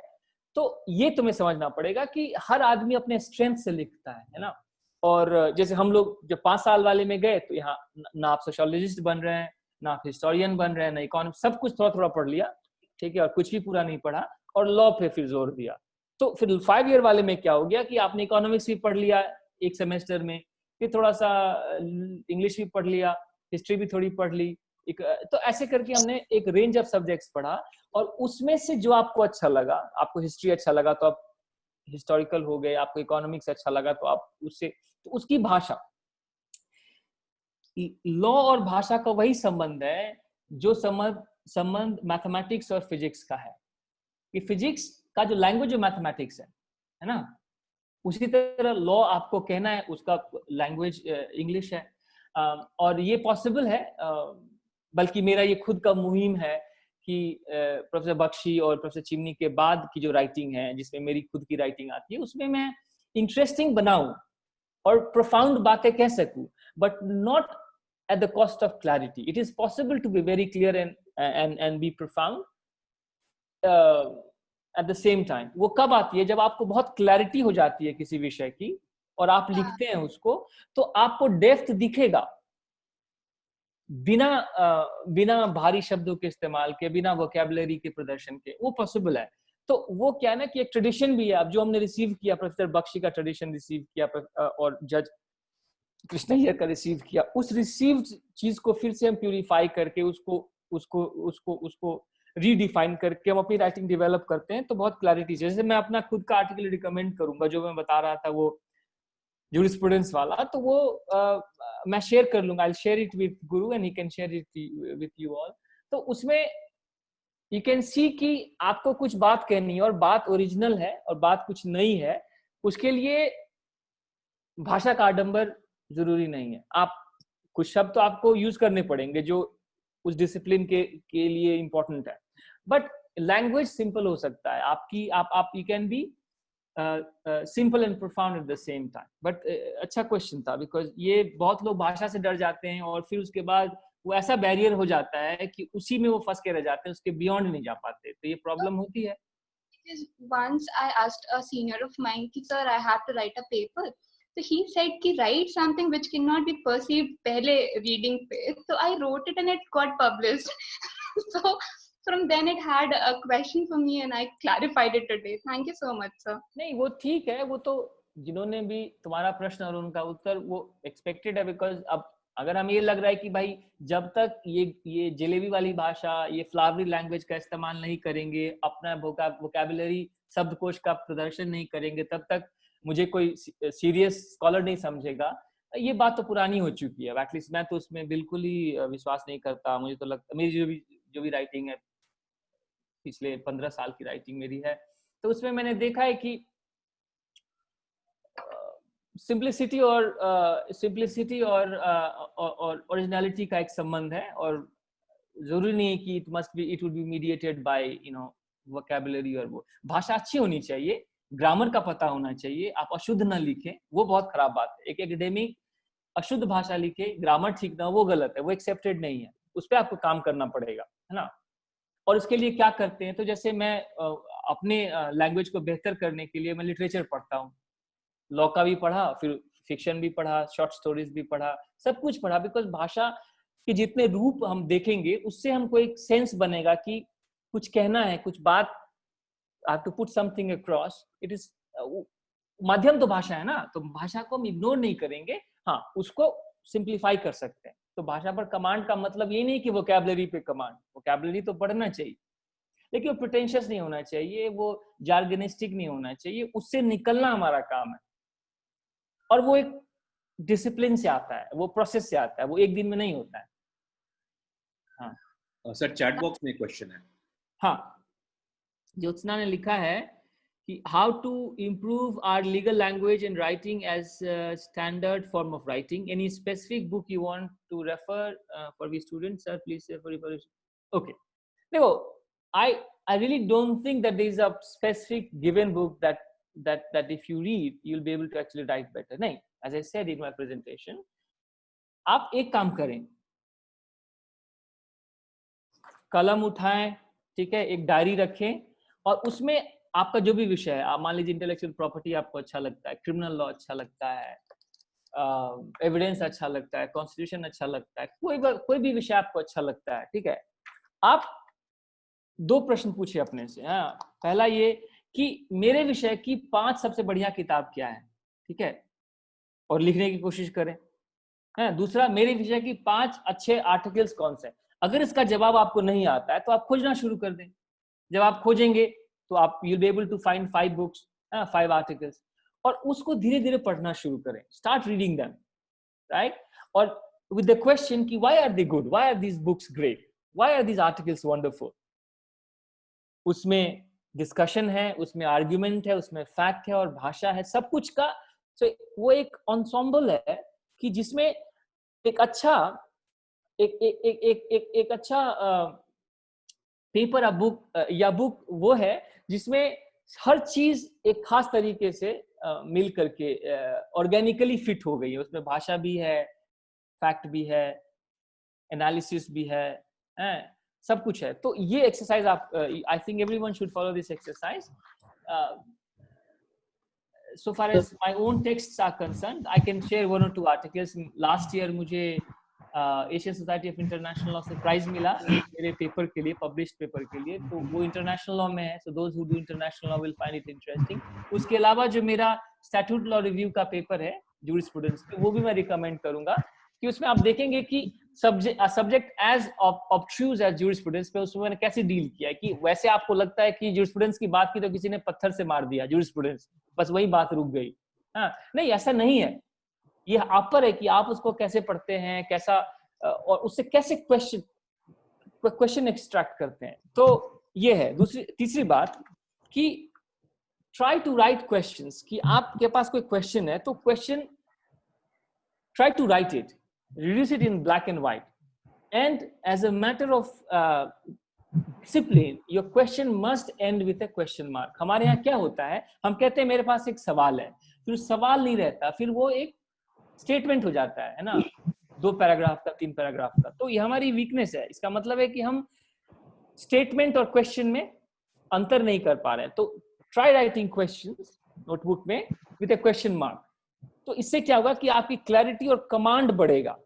तो ये तुम्हें समझना पड़ेगा कि हर आदमी अपने स्ट्रेंथ से लिखता है ना। और जैसे हम लोग जब 5 साल वाले में गए तो यहाँ ना आप सोशियोलॉजिस्ट बन रहे हैं, ना आप हिस्टोरियन बन रहे हैं, ना इकोनॉमिक्स, सब कुछ थोड़ा थोड़ा पढ़ लिया, ठीक है, और कुछ भी पूरा नहीं पढ़ा, और लॉ पे फिर जोर दिया। तो फिर 5 ईयर वाले में क्या हो गया कि आपने इकोनॉमिक्स भी पढ़ लिया एक सेमेस्टर में, फिर थोड़ा सा इंग्लिश भी पढ़ लिया, हिस्ट्री भी थोड़ी पढ़ ली, तो ऐसे करके हमने एक रेंज ऑफ सब्जेक्ट्स पढ़ा। और उसमें से जो आपको अच्छा लगा, आपको हिस्ट्री अच्छा लगा तो आप हिस्टोरिकल हो गए, आपको इकोनॉमिक्स अच्छा लगा तो आप उससे, तो उसकी भाषा, लॉ और भाषा का वही संबंध है जो संबंध मैथमेटिक्स और फिजिक्स का है। कि फिजिक्स का जो लैंग्वेज जो मैथमेटिक्स है ना, उसी तरह लॉ आपको कहना है उसका लैंग्वेज इंग्लिश है। और ये पॉसिबल है, बल्कि मेरा ये खुद का मुहिम है कि प्रोफेसर बख्शी और प्रोफेसर चिमनी के बाद की जो राइटिंग है, जिसमें मेरी खुद की राइटिंग आती है, उसमें मैं इंटरेस्टिंग बनाऊं और प्रोफाउंड बातें कह सकूं, but not at the cost of clarity. It is possible to be very clear and be profound at the same time. वो कब आती है? जब आपको बहुत क्लैरिटी हो जाती है किसी विषय की और आप लिखते हैं उसको, तो आपको डेप्थ दिखेगा बिना भारी शब्दों के इस्तेमाल के, बिना वोकैबुलरी के प्रदर्शन के, वो पॉसिबल है। तो वो क्या है ना कि एक ट्रेडिशन भी है। अब जो हमने रिसीव किया, प्रोफेसर बख्शी का ट्रेडिशन रिसीव किया और जज कृष्णअय्यर का रिसीव किया, उस रिसीव्ड चीज को फिर से हम प्यूरिफाई करके उसको रीडिफाइन करके हम अपनी राइटिंग डेवलप करते हैं, तो बहुत क्लैरिटी। जैसे मैं अपना खुद का आर्टिकल रिकमेंड करूंगा, जो मैं बता रहा था वो जूरिस्प्रूडेंस वाला, तो वो मैं शेयर कर लूंगा, I share it with Guru and he can share it with you all. तो उसमें यू कैन सी कि आपको कुछ बात कहनी है और बात ओरिजिनल है और बात कुछ नई है, उसके लिए भाषा का आडंबर जरूरी नहीं है। आप कुछ शब्द तो आपको यूज करने पड़ेंगे जो उस डिसिप्लिन के लिए इंपॉर्टेंट है, बट लैंग्वेज सिंपल हो सकता है आपकी। आप you can be simple and profound at the same time. But अच्छा क्वेश्चन था, बिकॉज ये बहुत लोग भाषा से डर जाते हैं और फिर उसके बाद वो ऐसा बैरियर हो जाता है कि उसी में वो फंस के रह जाते हैं, उसके बियॉन्ड नहीं जा पाते, तो ये प्रॉब्लम होती है। Once I asked a senior of mine, sir, I have to write a paper. So he said कि write something which cannot be perceived पहले reading पे. So I wrote it and it got published. So from then it had a question for me and I clarified it today. Thank you so much, sir. नहीं वो ठीक है, वो तो जिन्होंने भी तुम्हारा प्रश्न और उनका उत्तर वो एक्सपेक्टेड है, बिकॉज अब अगर हम ये लग रहा है कि भाई जब तक ये जलेबी वाली भाषा, ये फ्लावरी लैंग्वेज का इस्तेमाल नहीं करेंगे, अपना वोकैबुलरी शब्दकोश का प्रदर्शन नहीं करेंगे, तब तक मुझे कोई सीरियस स्कॉलर नहीं समझेगा, ये बात तो पुरानी हो चुकी है। एटलीस्ट मैं तो उसमें बिल्कुल ही विश्वास नहीं करता। मुझे तो लगता, मेरी जो भी राइटिंग है, पिछले 15 साल की राइटिंग मेरी है, तो उसमें मैंने देखा है कि सिंप्लिसिटी और ओरिजिनलिटी का एक संबंध है, और जरूरी नहीं है कि it would be mediated by vocabulary. और वो भाषा अच्छी होनी चाहिए, ग्रामर का पता होना चाहिए, आप अशुद्ध ना लिखें, वो बहुत खराब बात है। एक एकेडमिक अशुद्ध भाषा लिखे, ग्रामर ठीक ना, वो गलत है, वो एक्सेप्टेड नहीं है, उस पर आपको काम करना पड़ेगा, है ना। और इसके लिए क्या करते हैं, तो जैसे मैं अपने लैंग्वेज को बेहतर करने के लिए मैं लिटरेचर पढ़ता हूँ, लॉ का भी पढ़ा, फिर फिक्शन भी पढ़ा, शॉर्ट स्टोरीज भी पढ़ा, सब कुछ पढ़ा, बिकॉज भाषा के जितने रूप हम देखेंगे उससे हमको एक सेंस बनेगा कि कुछ कहना है, कुछ बात, I have to put something across. It is माध्यम तो भाषा है ना, तो भाषा को हम इग्नोर नहीं करेंगे, हाँ उसको सिंप्लीफाई कर सकते हैं। तो भाषा पर कमांड का मतलब ये नहीं कि वोकैबुलरी पे कमांड, वोकैबुलरी तो पढ़ना चाहिए, लेकिन वो प्रिटेंशियस नहीं होना चाहिए, वो जार्गनिस्टिक नहीं होना चाहिए, उससे निकलना हमारा काम है। और वो एक डिसिप्लिन से आता है, वो प्रोसेस से आता है, वो एक दिन में नहीं होता है। हाँ सर, चैट बॉक्स में क्वेश्चन है। हाँ, ज्योत्सना ने लिखा है कि how to improve our legal language and writing as standard form of writing, any specific book you want to refer for we students, sir please say for. Okay, देखो, I really don't think that there is a specific given book that if you read you'll be able to actually write better. नहीं, as I said in my presentation, आप एक काम करें, कलम उठाएं, ठीक है, एक डायरी रखें, और उसमें आपका जो भी विषय है, आप मान लीजिए इंटेलेक्चुअल प्रॉपर्टी आपको अच्छा लगता है, क्रिमिनल लॉ अच्छा लगता है, एविडेंस अच्छा लगता है, कॉन्स्टिट्यूशन अच्छा लगता है, कोई भी विषय आपको अच्छा लगता है, ठीक है, आप 2 प्रश्न पूछे अपने से। हाँ, पहला ये कि मेरे विषय की 5 सबसे बढ़िया किताब क्या है, ठीक है, और लिखने की कोशिश करें। हाँ, दूसरा, मेरे विषय की 5 अच्छे आर्टिकल्स कौन से। अगर इसका जवाब आपको नहीं आता है तो आप खोजना शुरू कर दें। जब आप खोजेंगे तो आप you'll be able to find 5 books, 5 articles, और उसको धीरे धीरे पढ़ना शुरू करें, start reading them, right? और with the question कि why are they good, why are these books great, why are these articles wonderful, उसमें डिस्कशन है, उसमें आर्ग्यूमेंट है, उसमें फैक्ट है और भाषा है, सब कुछ का। so, वो एक ensemble है कि जिसमें एक अच्छा एक अच्छा पेपर या बुक वो है जिसमें हर चीज एक खास तरीके से मिल करके ऑर्गेनिकली फिट हो गई है। उसमें भाषा भी है, फैक्ट भी है, एनालिसिस भी है, सब कुछ है। तो ये एक्सरसाइज आप, I think everyone should follow this exercise. So far as my own texts are concerned, I can share 1 or 2 articles. Last year मुझे Asian society of international law से प्राइज मिला मेरे पेपर के लिए, पब्लिश्ड पेपर के लिए, तो वो इंटरनेशनल लॉ में है। So those who do international law will find it interesting. उसके अलावा जो मेरा स्टैट्यूट लॉ रिव्यू का पेपर है जूरिस्प्रूडेंस पे, वो भी मैं रिकमेंड करूंगा कि उसमें आप देखेंगे कि सब्जेक्ट एज ऑब्ट्रूज एज जूरिस्प्रूडेंस पे उसमें मैंने कैसे डील किया है। कि वैसे आपको लगता है कि जूरिस्प्रूडेंस की बात की तो किसी ने पत्थर से मार दिया जूरिस्प्रूडेंस, बस वही बात रुक गई। हाँ, नहीं, ऐसा नहीं है। ये आप पर है कि आप उसको कैसे पढ़ते हैं, कैसा, और उससे कैसे क्वेश्चन एक्सट्रैक्ट करते हैं। तो ये है। तीसरी बात कि ट्राई टू राइट क्वेश्चंस, कि आपके पास कोई क्वेश्चन है तो question try to write it, reduce it in black and white, and as a matter of discipline your question must end with a question mark. हमारे यहाँ क्या होता है, हम कहते हैं मेरे पास एक सवाल है, फिर सवाल नहीं रहता, फिर वो एक स्टेटमेंट हो जाता है ना, 2 पैराग्राफ का, 3 पैराग्राफ का। तो ये हमारी वीकनेस है। इसका मतलब है कि हम स्टेटमेंट और क्वेश्चन में अंतर नहीं कर पा रहे हैं। तो ट्राई राइटिंग क्वेश्चंस नोटबुक में विद अ क्वेश्चन मार्क। तो इससे क्या होगा कि आपकी क्लैरिटी और कमांड बढ़ेगा।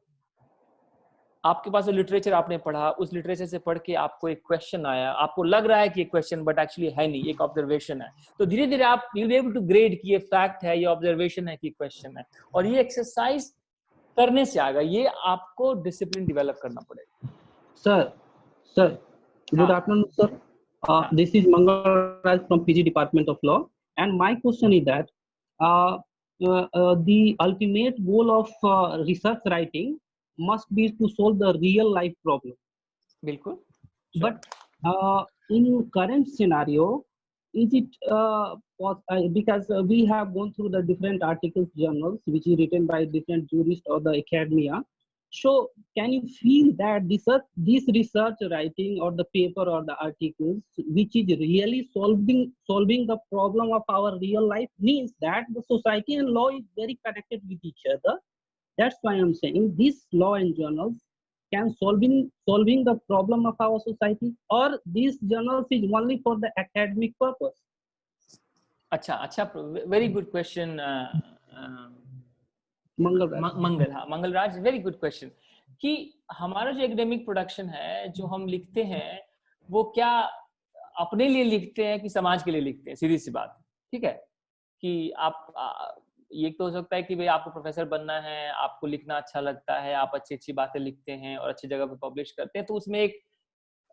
आपके पास जो लिटरेचर आपने पढ़ा, उस लिटरेचर से पढ़ के आपको एक क्वेश्चन आया, आपको लग रहा है कि एक क्वेश्चन बट एक्चुअली है नहीं, एक ऑब्जर्वेशन है, तो धीरे धीरे आप you be able to grade कि ये फैक्ट है, ये ऑब्जर्वेशन है कि क्वेश्चन है, और ये एक्सरसाइज करने से आएगा। ये आपको डिसिप्लिन डेवलप करना पड़ेगा। Sir, good हाँ, afternoon, sir. हाँ, This is Mangal Raj from PG Department of Law, and my question is that the ultimate goal of research writing must be to solve the real life problem. बिल्कुल। But in current scenario, is it because we have gone through the different articles, journals, which is written by different jurists or the academia. So can you feel that this research writing or the paper or the articles, which is really solving the problem of our real life, means that the society and law is very connected with each other? That's why I'm saying this law and journals can solving the problem of our society, or these journals is only for the academic purpose? अच्छा, very good question Mangalraj, very good question, कि हमारा जो academic production है, जो हम लिखते हैं, वो क्या अपने लिए लिखते हैं कि समाज के लिए लिखते हैं? सीधी सी बात, ठीक है, कि आप ये तो हो सकता है कि भाई आपको प्रोफेसर बनना है, आपको लिखना अच्छा लगता है, आप अच्छी अच्छी बातें लिखते हैं और अच्छी जगह पे पब्लिश करते हैं, तो उसमें एक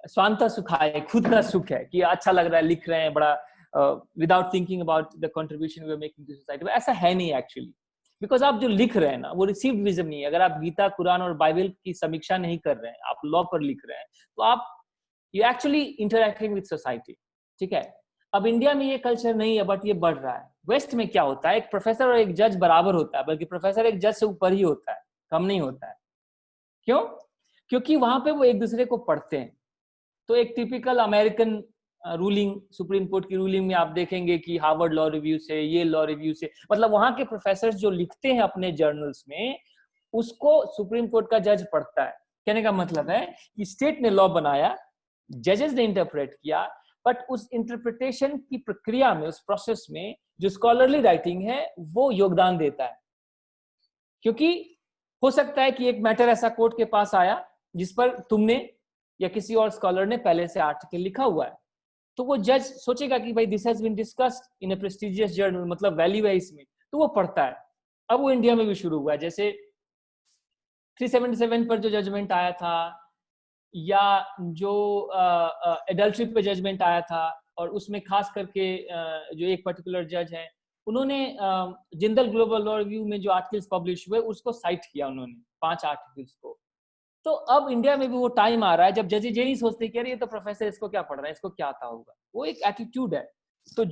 स्वांतः सुख है, खुद का सुख है कि अच्छा लग रहा है, लिख रहे हैं बड़ा, without thinking about the contribution we are making to society. ऐसा है नहीं एक्चुअली, बिकॉज आप जो लिख रहे हैं ना, वो रिसीव्ड विजन नहीं है। अगर आप गीता, कुरान और बाइबल की समीक्षा नहीं कर रहे हैं, आप लॉ पर लिख रहे हैं, तो आप you actually interacting with society, ठीक है। अब इंडिया में ये कल्चर नहीं है, बट ये बढ़ रहा है। वेस्ट में क्या होता है, एक प्रोफेसर और एक जज बराबर होता है, बल्कि प्रोफेसर एक जज से ऊपर ही होता है, कम नहीं होता है। क्यों? क्योंकि वहां पे वो एक दूसरे को पढ़ते हैं। तो एक typical American ruling, supreme court की रूलिंग में आप देखेंगे कि हार्वर्ड लॉ रिव्यू से, ये लॉ रिव्यू से, मतलब वहां के प्रोफेसर जो लिखते हैं अपने जर्नल्स में, उसको सुप्रीम कोर्ट का जज पढ़ता है। कहने का मतलब है कि स्टेट ने लॉ बनाया, जजेस ने इंटरप्रेट किया, बट उस इंटरप्रिटेशन की प्रक्रिया में, उस प्रोसेस में जो स्कॉलरली राइटिंग है, वो योगदान देता है। क्योंकि हो सकता है कि एक मैटर ऐसा कोर्ट के पास आया जिस पर तुमने या किसी और स्कॉलर ने पहले से आर्टिकल लिखा हुआ है, तो वो जज सोचेगा कि भाई this has been discussed in a prestigious journal, मतलब वैल्यू है इसमें, तो वो पढ़ता है। अब वो इंडिया में भी शुरू हुआ है, जैसे 377 पर जो जजमेंट आया था, या जो एडल्ट्री पे जजमेंट आया था, और उसमें खास करके जो एक पर्टिकुलर जज है, उन्होंने जिंदल ग्लोबल लॉ रिव्यू में जो आर्टिकल्स पब्लिश हुए उसको साइट किया उन्होंने, 5 आर्टिकल्स को। तो अब इंडिया में भी वो टाइम आ रहा है जब जजेस ये नहीं सोचते कि अरे ये तो प्रोफेसर, इसको क्या पढ़ रहा है, इसको क्या आता होगा। वो एक एटीट्यूड है। तो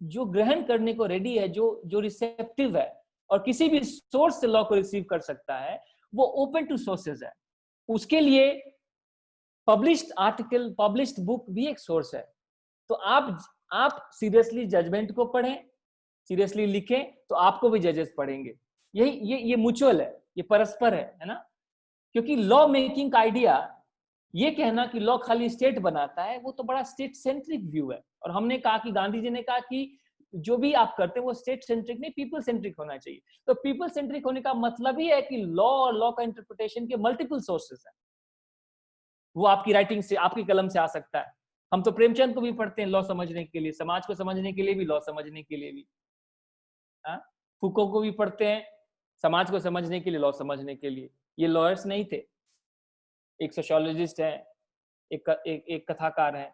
जो ग्रहण करने को रेडी है, जो रिसेप्टिव है और किसी भी सोर्स से लॉ को रिसीव कर सकता है, वो ओपन टू सोर्सेज है। उसके लिए पब्लिश्ड आर्टिकल, पब्लिश्ड बुक भी एक सोर्स है। तो आप सीरियसली जजमेंट को पढ़ें, सीरियसली लिखें, तो आपको भी जजेस पढ़ेंगे। ये म्यूचुअल है, ये परस्पर है ना। क्योंकि लॉ मेकिंग का आइडिया, ये कहना कि लॉ खाली स्टेट बनाता है, वो तो बड़ा स्टेट सेंट्रिक व्यू है। और हमने कहा कि गांधी जी ने कहा कि जो भी आप करते हैं वो स्टेट सेंट्रिक नहीं, पीपल सेंट्रिक होना चाहिए। तो पीपल सेंट्रिक होने का मतलब ही है कि लॉ और लॉ का इंटरप्रिटेशन के मल्टीपल सोर्सेस हैं। वो आपकी राइटिंग से, आपकी कलम से आ सकता है। हम तो प्रेमचंद को भी पढ़ते हैं लॉ समझने के लिए, समाज को समझने के लिए भी, लॉ समझने के लिए भी। फुको को भी पढ़ते हैं समाज को समझने के लिए, लॉ समझने के लिए। ये लॉयर्स नहीं थे, एक सोशियोलॉजिस्ट है, एक कथाकार है,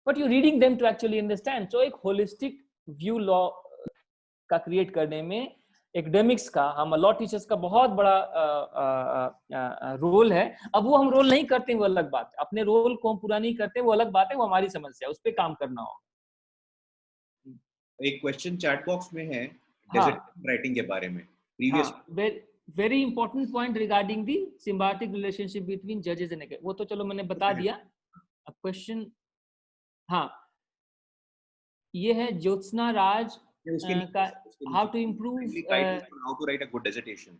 but you reading them to actually understand. So एक होलिस्टिक व्यू लॉ का क्रिएट करने में एकेडमिक्स का, हम लॉ टीचर्स का बहुत बड़ा रोल है। अब वो हम रोल नहीं करते, वो अलग बात है। अपने रोल को हम पूरा नहीं करते, वो अलग बात है, वो हमारी समस्या है, उस पर काम करना होगा। एक क्वेश्चन चैट बॉक्स में है राइटिंग के बारे में, previous very important point regarding the symbiotic relationship between जजेस एंड, वो तो चलो मैंने बता दिया। क्वेश्चन ये है ज्योत्सना राज का, how to improve, how to write a good dissertation,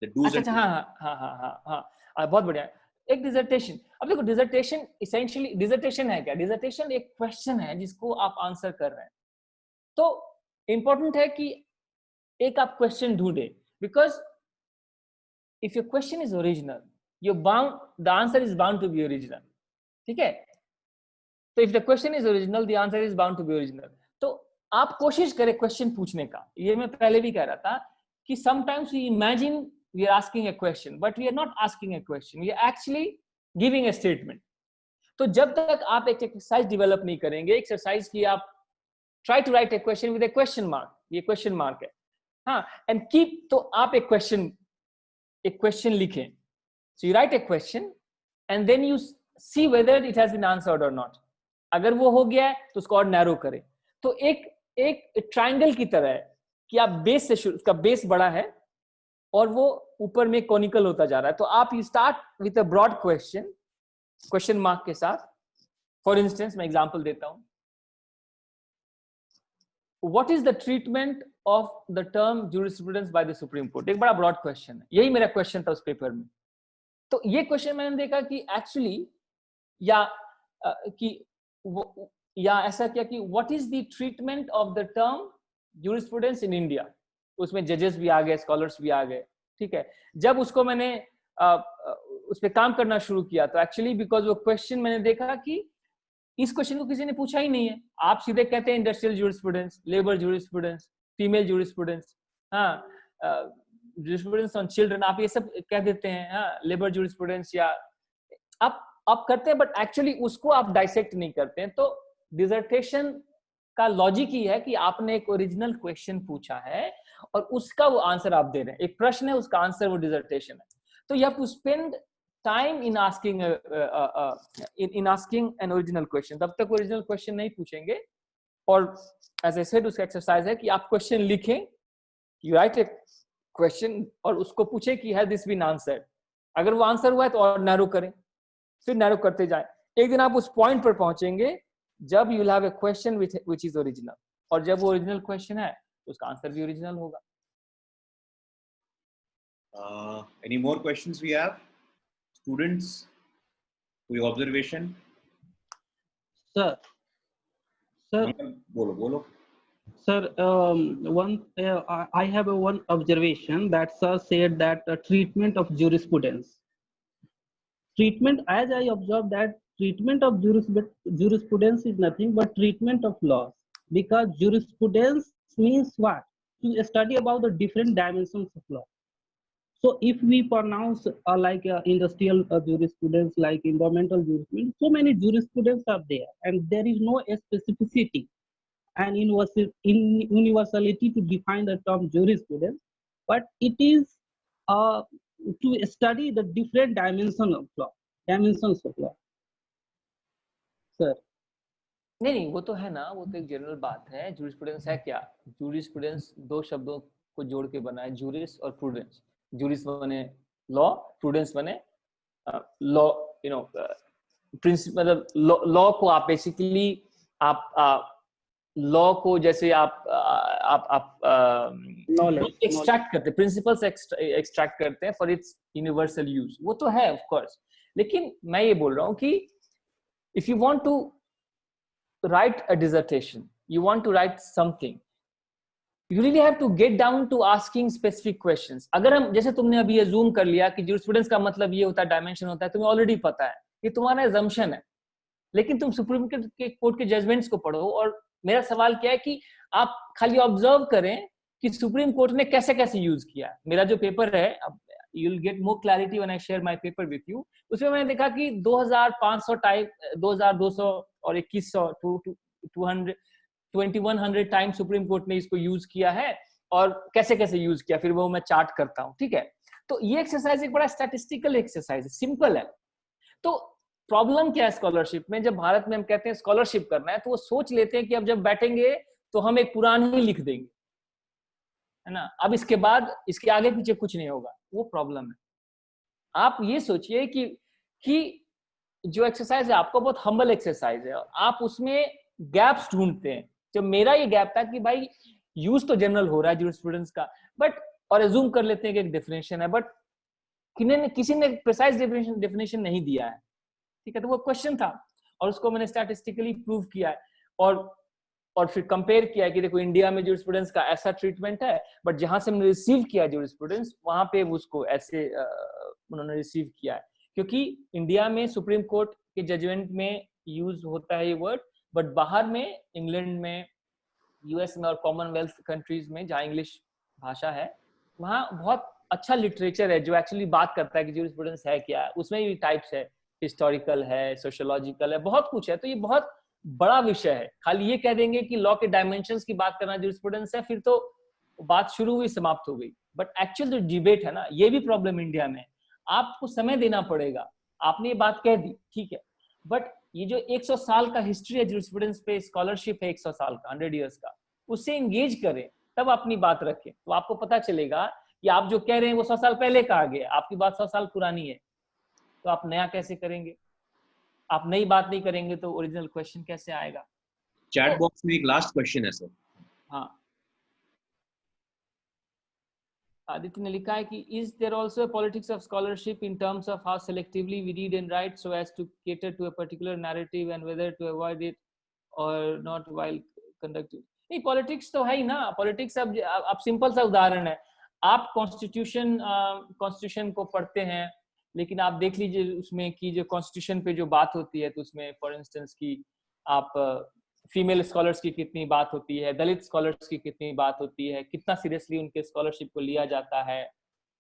the dos and हाँ, बहुत बढ़िया। एक डिसर्टेशन, अब देखो डिसर्टेशन इसेंशियली, डिसर्टेशन है क्या? डिसर्टेशन एक क्वेश्चन है जिसको आप आंसर कर रहे हैं। तो इंपॉर्टेंट है कि एक आप क्वेश्चन ढूंढे, because if your question is original, the answer is bound to be original. ठीक है? तो if the question is original, the answer is bound to be original. तो आप कोशिश करें क्वेश्चन पूछने का. ये मैं पहले भी कह रहा था कि sometimes we imagine we are asking a question, but we are not asking a question. We are actually giving a statement. तो जब तक आप एक एक्सरसाइज डेवलप नहीं करेंगे, एक्सरसाइज की आप try to write a question with a question mark. ये question mark है. हाँ, and keep, तो आप एक question लिखें. So you write a question and then you see whether it has been answered or not. अगर वो हो गया है तो उसको और नैरो करें. तो एक ट्रायंगल की तरह है कि आप बेस से शुरू, उसका बेस बड़ा है और वो ऊपर में कॉनिकल होता जा रहा है. तो आप you start with a broad question mark के साथ. फॉर इंस्टेंस मैं एग्जांपल देता हूं. What is the treatment of the term jurisprudence by the Supreme Court? एक बड़ा ब्रॉड क्वेश्चन है. यही मेरा क्वेश्चन था उस पेपर में. तो ये क्वेश्चन मैंने देखा कि एक्चुअली या ऐसा क्या कि what is the treatment of the term jurisprudence in India. उसमें जजेस भी आ गए, स्कॉलर्स भी आ गए. ठीक है. जब उसको मैंने उस पर काम करना शुरू किया तो एक्चुअली बिकॉज वो क्वेश्चन मैंने देखा कि इस क्वेश्चन को किसी ने पूछा ही नहीं है. आप सीधे कहते हैं industrial jurisprudence, labour jurisprudence, female jurisprudence, हाँ, ज्यूरिस्प्रूडेंस ऑन चिल्ड्रन, आप ये सब कह देते हैं. हाँ, लेबर ज्यूरिस्प्रूडेंस या आप करते हैं, बट एक्चुअली उसको आप डाइसेक्ट नहीं करते हैं. तो डिसर्टेशन का लॉजिक ही है कि आपने एक ओरिजिनल क्वेश्चन पूछा है और उसका वो आंसर आप दे रहे हैं. एक प्रश्न है, उसका आंसर वो डिसर्टेशन है. तो you have to spend time in asking in asking an original question. तब तक ओरिजिनल क्वेश्चन नहीं पूछेंगे. और as I said, उसका एक्सरसाइज है कि आप क्वेश्चन लिखें, you write a question और उसको पूछे कि has this been answered. अगर वो आंसर हुआ है तो और नैरो करें, फिर नैरो करते जाएं. एक दिन आप उस पॉइंट पर पहुंचेंगे जब you will have a question which is original. और जब वो ओरिजिनल क्वेश्चन है तो उसका आंसर भी ओरिजिनल होगा. Any more questions we have? Students, कोई observation? Sir, बोलो. Sir, I have one observation that sir said that treatment of jurisprudence. As I observed that treatment of jurisprudence is nothing but treatment of laws, because jurisprudence means what? To study about the different dimensions of law. So if we pronounce like industrial jurisprudence, like environmental jurisprudence, so many jurisprudence are there, and there is no specificity and universality to define the term jurisprudence, but it is to study the different dimensions of law. Sir. नहीं, वो तो है ना, वो तो एक general बात है. jurisprudence है क्या? jurisprudence दो शब्दों को जोड़ के बना है, juris और prudence. juris बने लॉ, prudence बने लॉ, यू नो, प्रिंसिपल. मतलब लॉ को आप बेसिकली आप लॉ को जैसे आप एक्सट्रैक्ट करते हैं, प्रिंसिपल्स एक्सट्रैक्ट करते हैं फॉर इट्स यूनिवर्सल यूज. वो तो है ऑफ कोर्स, लेकिन मैं ये बोल रहा हूँ कि if you want to write a dissertation, you want to write something, you really have to get down to asking specific questions. अगर हम, जैसे तुमने अभी assume कर लिया कि jurisprudence का मतलब ये होता है, डायमेंशन होता है, तुम्हें ऑलरेडी पता है, ये तुम्हारा assumption है. लेकिन तुम सुप्रीम कोर्ट के जजमेंट्स को पढ़ो, और मेरा सवाल क्या है कि आप खाली ऑब्जर्व करें कि सुप्रीम कोर्ट ने कैसे कैसे यूज किया. मेरा जो पेपर है, you will get more clarity when I share my paper with you. उसमें मैंने देखा कि 2500 टाइप, 2200 और 2100 2100 टाइम सुप्रीम कोर्ट ने इसको यूज किया है, और कैसे कैसे यूज किया फिर वो मैं चार्ट करता हूं. ठीक है. तो ये एक्सरसाइज एक बड़ा स्टैटिस्टिकल एक्सरसाइज है, सिंपल है. तो प्रॉब्लम क्या है स्कॉलरशिप में? जब भारत में हम कहते हैं स्कॉलरशिप करना है, तो वो सोच लेते हैं कि अब जब बैठेंगे तो हम एक पुरानी लिख देंगे, है ना, अब इसके बाद इसके आगे पीछे कुछ नहीं होगा. वो प्रॉब्लम है. आप ये सोचिए कि जो एक्सरसाइज है आपको बहुत हम्बल एक्सरसाइज है, और आप उसमें गैप्स ढूंढते हैं. जब मेरा ये गैप था कि भाई यूज तो जनरल हो रहा है ज्यूरिस्प्रूडेंस का, बट और अज्यूम कर लेते हैं कि एक डेफिनेशन है, बट किसी ने प्रिसाइज डेफिनेशन नहीं दिया है. ठीक है. तो वो क्वेश्चन था और उसको मैंने स्टैटिस्टिकली प्रूव किया है. और और फिर कंपेयर किया कि देखो इंडिया में जूरिस्प्रूडेंस का ऐसा ट्रीटमेंट है, बट जहां से हमने रिसीव किया जूरिस्प्रूडेंस वहां पे उसको ऐसे उन्होंने रिसीव किया है। क्योंकि इंडिया में सुप्रीम कोर्ट के जजमेंट में यूज होता है ये वर्ड, बट बाहर में इंग्लैंड में, यूएस में और कॉमनवेल्थ कंट्रीज में जहाँ इंग्लिश भाषा है वहाँ बहुत अच्छा लिटरेचर है जो एक्चुअली बात करता है कि जूरिस्प्रूडेंस है क्या। उसमें भी टाइप्स है, हिस्टोरिकल है, सोशियोलॉजिकल है, बहुत कुछ है। तो ये बहुत बड़ा विषय है। खाली ये कह देंगे कि लॉ के डायमेंशंस की बात करना जूरिस्प्रूडेंस है, फिर तो बात शुरू हुई समाप्त हो गई। बट एक्चुअल जो डिबेट है ना, ये भी प्रॉब्लम इंडिया में। आपको समय देना पड़ेगा। आपने ये बात कह दी, ठीक है, बट ये जो 100 साल का हिस्ट्री है जूरिस्प्रूडेंस पे, स्कॉलरशिप है 100 साल का, 100 इयर्स का, उससे एंगेज करें, तब अपनी बात रखें, तो आपको पता चलेगा कि आप जो कह रहे हैं वो 100 साल पहले कहा गया, आपकी बात 100 साल पुरानी है। तो आप नया कैसे करेंगे? आप नई बात नहीं करेंगे तो ओरिजिनल क्वेश्चन कैसे आएगा? चैट बॉक्स में एक लास्ट क्वेश्चन है सर। हाँ, आदित्य ने लिखा है कि is there also a politics of scholarship in terms of how selectively we read and write so as to cater to a particular narrative and whether to avoid it और not while conducting. नहीं, politics तो है ही ना। Politics अब simple सा उदाहरण है, आप कॉन्स्टिट्यूशन को पढ़ते हैं, लेकिन आप देख लीजिए उसमें कि जो कॉन्स्टिट्यूशन पे जो बात होती है, तो उसमें फॉर इंस्टेंस की आप फीमेल स्कॉलर्स की कितनी बात होती है, दलित स्कॉलर्स की कितनी बात होती है, कितना सीरियसली उनके स्कॉलरशिप को लिया जाता है।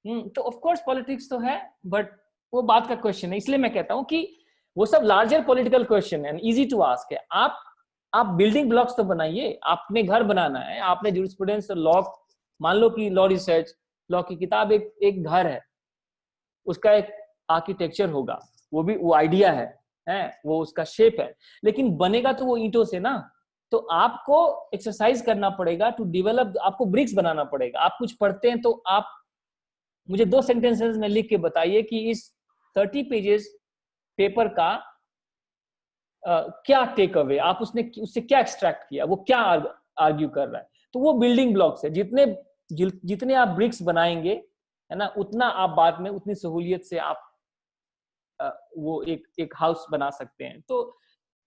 तो ऑफ कोर्स पॉलिटिक्स तो है, बट वो बात का क्वेश्चन है। इसलिए मैं कहता हूँ कि वो सब लार्जर पॉलिटिकल क्वेश्चन है, इजी टू आस्क है। आप बिल्डिंग ब्लॉक्स तो बनाइए। आपने घर बनाना है, आपने जूरिस्प्रूडेंस लॉ, मान लो कि लॉ रिसर्च, लॉ की किताब एक घर है, उसका एक आर्किटेक्चर होगा, वो आइडिया है, वो उसका शेप है, लेकिन बनेगा तो वो ईंटों से ना। तो आपको एक्सरसाइज करना पड़ेगा टू डेवलप, आपको ब्रिक्स बनाना पड़ेगा। आप कुछ पढ़ते हैं तो आप मुझे 2 सेंटेंसेस में लिख के बताइए कि इस 30 पेजेस पेपर का क्या टेक अवे, आप उससे क्या एक्सट्रैक्ट किया, वो क्या आर्ग्यू कर रहा है। तो वो बिल्डिंग ब्लॉक्स है। जितने आप ब्रिक्स बनाएंगे, है ना, उतना आप बाद में उतनी सहूलियत से आप वो एक हाउस बना सकते हैं। तो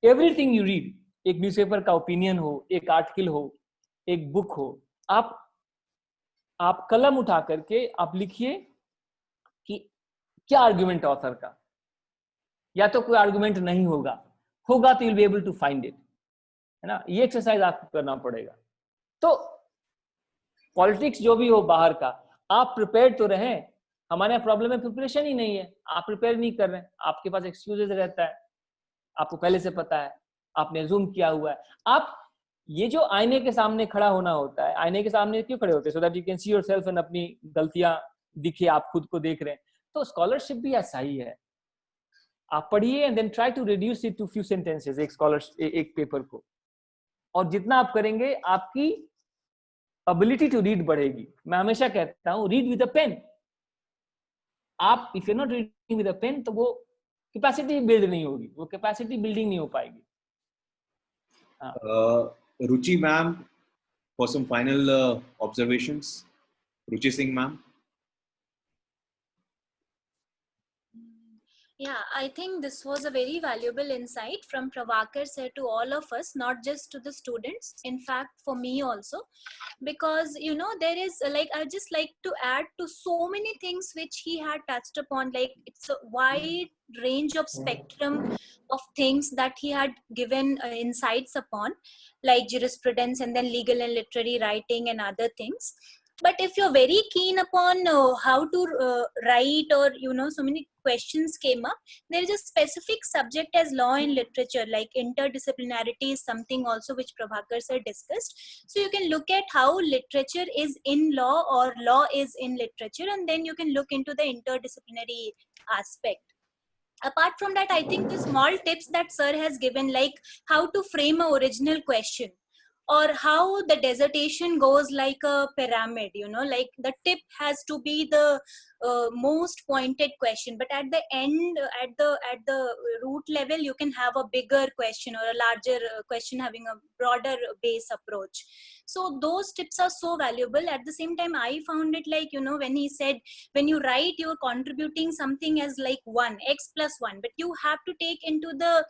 एवरीथिंग यू रीड, एक न्यूज़पेपर का ओपिनियन हो, एक आर्टिकल हो, एक बुक हो, आप कलम उठा करके आप लिखिए कि क्या आर्गुमेंट ऑथर का। या तो कोई आर्गुमेंट नहीं होगा तो you will be able to find it, है ना। ये एक्सरसाइज आपको करना पड़ेगा। तो पॉलिटिक्स जो भी हो बाहर का, आप प्रिपेयर तो रहें। हमारे यहाँ प्रॉब्लम है प्रिपरेशन ही नहीं है, आप प्रिपेयर नहीं कर रहे हैं, आपके पास एक्सक्यूजेस रहता है, आपको पहले से पता है, आपने जूम किया हुआ है। आप ये जो आईने के सामने खड़ा होना होता है, आईने के सामने क्यों खड़े होते हैं? So that you can see yourself and अपनी गलतियां दिखे, आप खुद को देख रहे हैं। तो स्कॉलरशिप भी ऐसा ही है। आप पढ़िए and then try to reduce it to few sentences, एक पेपर को, और जितना आप करेंगे आपकी एबिलिटी टू रीड बढ़ेगी। मैं हमेशा कहता हूं, रीड विद अ पेन। आप if you not reading with a pen, तो वो कैपेसिटी बिल्ड नहीं होगी, वो कैपेसिटी बिल्डिंग नहीं हो पाएगी। Ruchi ma'am, for some final observations. Ruchi Singh ma'am. Yeah, I think this was a very valuable insight from Prabhakar sir to all of us, not just to the students, in fact for me also, because you know there is like, I just like to add to so many things which he had touched upon. Like, it's a wide range of spectrum of things that he had given insights upon, like jurisprudence and then legal and literary writing and other things. But if you're very keen upon how to write, or you know, so many questions came up, there is a specific subject as law and literature, like interdisciplinarity is something also which Prabhakar sir discussed. So you can look at how literature is in law or law is in literature, and then you can look into the interdisciplinary aspect. Apart from that, I think the small tips that sir has given, like how to frame an original question, or how the dissertation goes like a pyramid, you know, like the tip has to be the most pointed question, but at the end, at the root level, you can have a bigger question or a larger question having a broader base approach. So those tips are so valuable. At the same time, I found it like, when he said, when you write, you're contributing something as like 1, x plus 1, but you have to take into the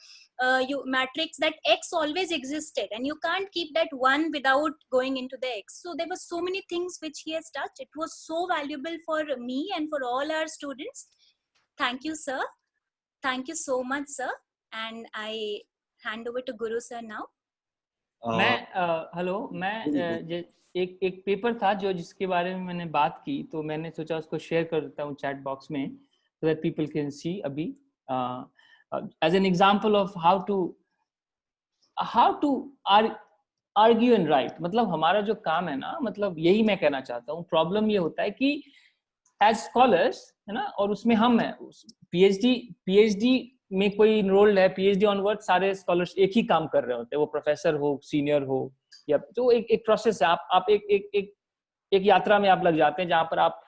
matrix that x always existed, and you can't keep that 1 without going into the x. So there were so many things which he has touched. It was so valuable for me and for all our students. Thank you, sir. Thank you so much, sir. And I hand over to Guru sir now. मैं एक paper था जिसके बारे में मैंने बात की, तो मैंने सोचा उसको शेयर कर देता हूँ चैट बॉक्स में, so that people can see अभी as an example of how to argue and write. मतलब हमारा जो काम है ना, मतलब यही मैं कहना चाहता हूँ. प्रॉब्लम ये होता है कि as scholars, है ना, और उसमें हम हैं, PhD में कोई रोल है, PhD ऑनवर्ड सारे स्कॉलर्स एक ही काम कर रहे होते हैं, वो प्रोफेसर हो, सीनियर हो, या तो एक प्रोसेस है. आप एक यात्रा में आप लग जाते हैं जहां पर आप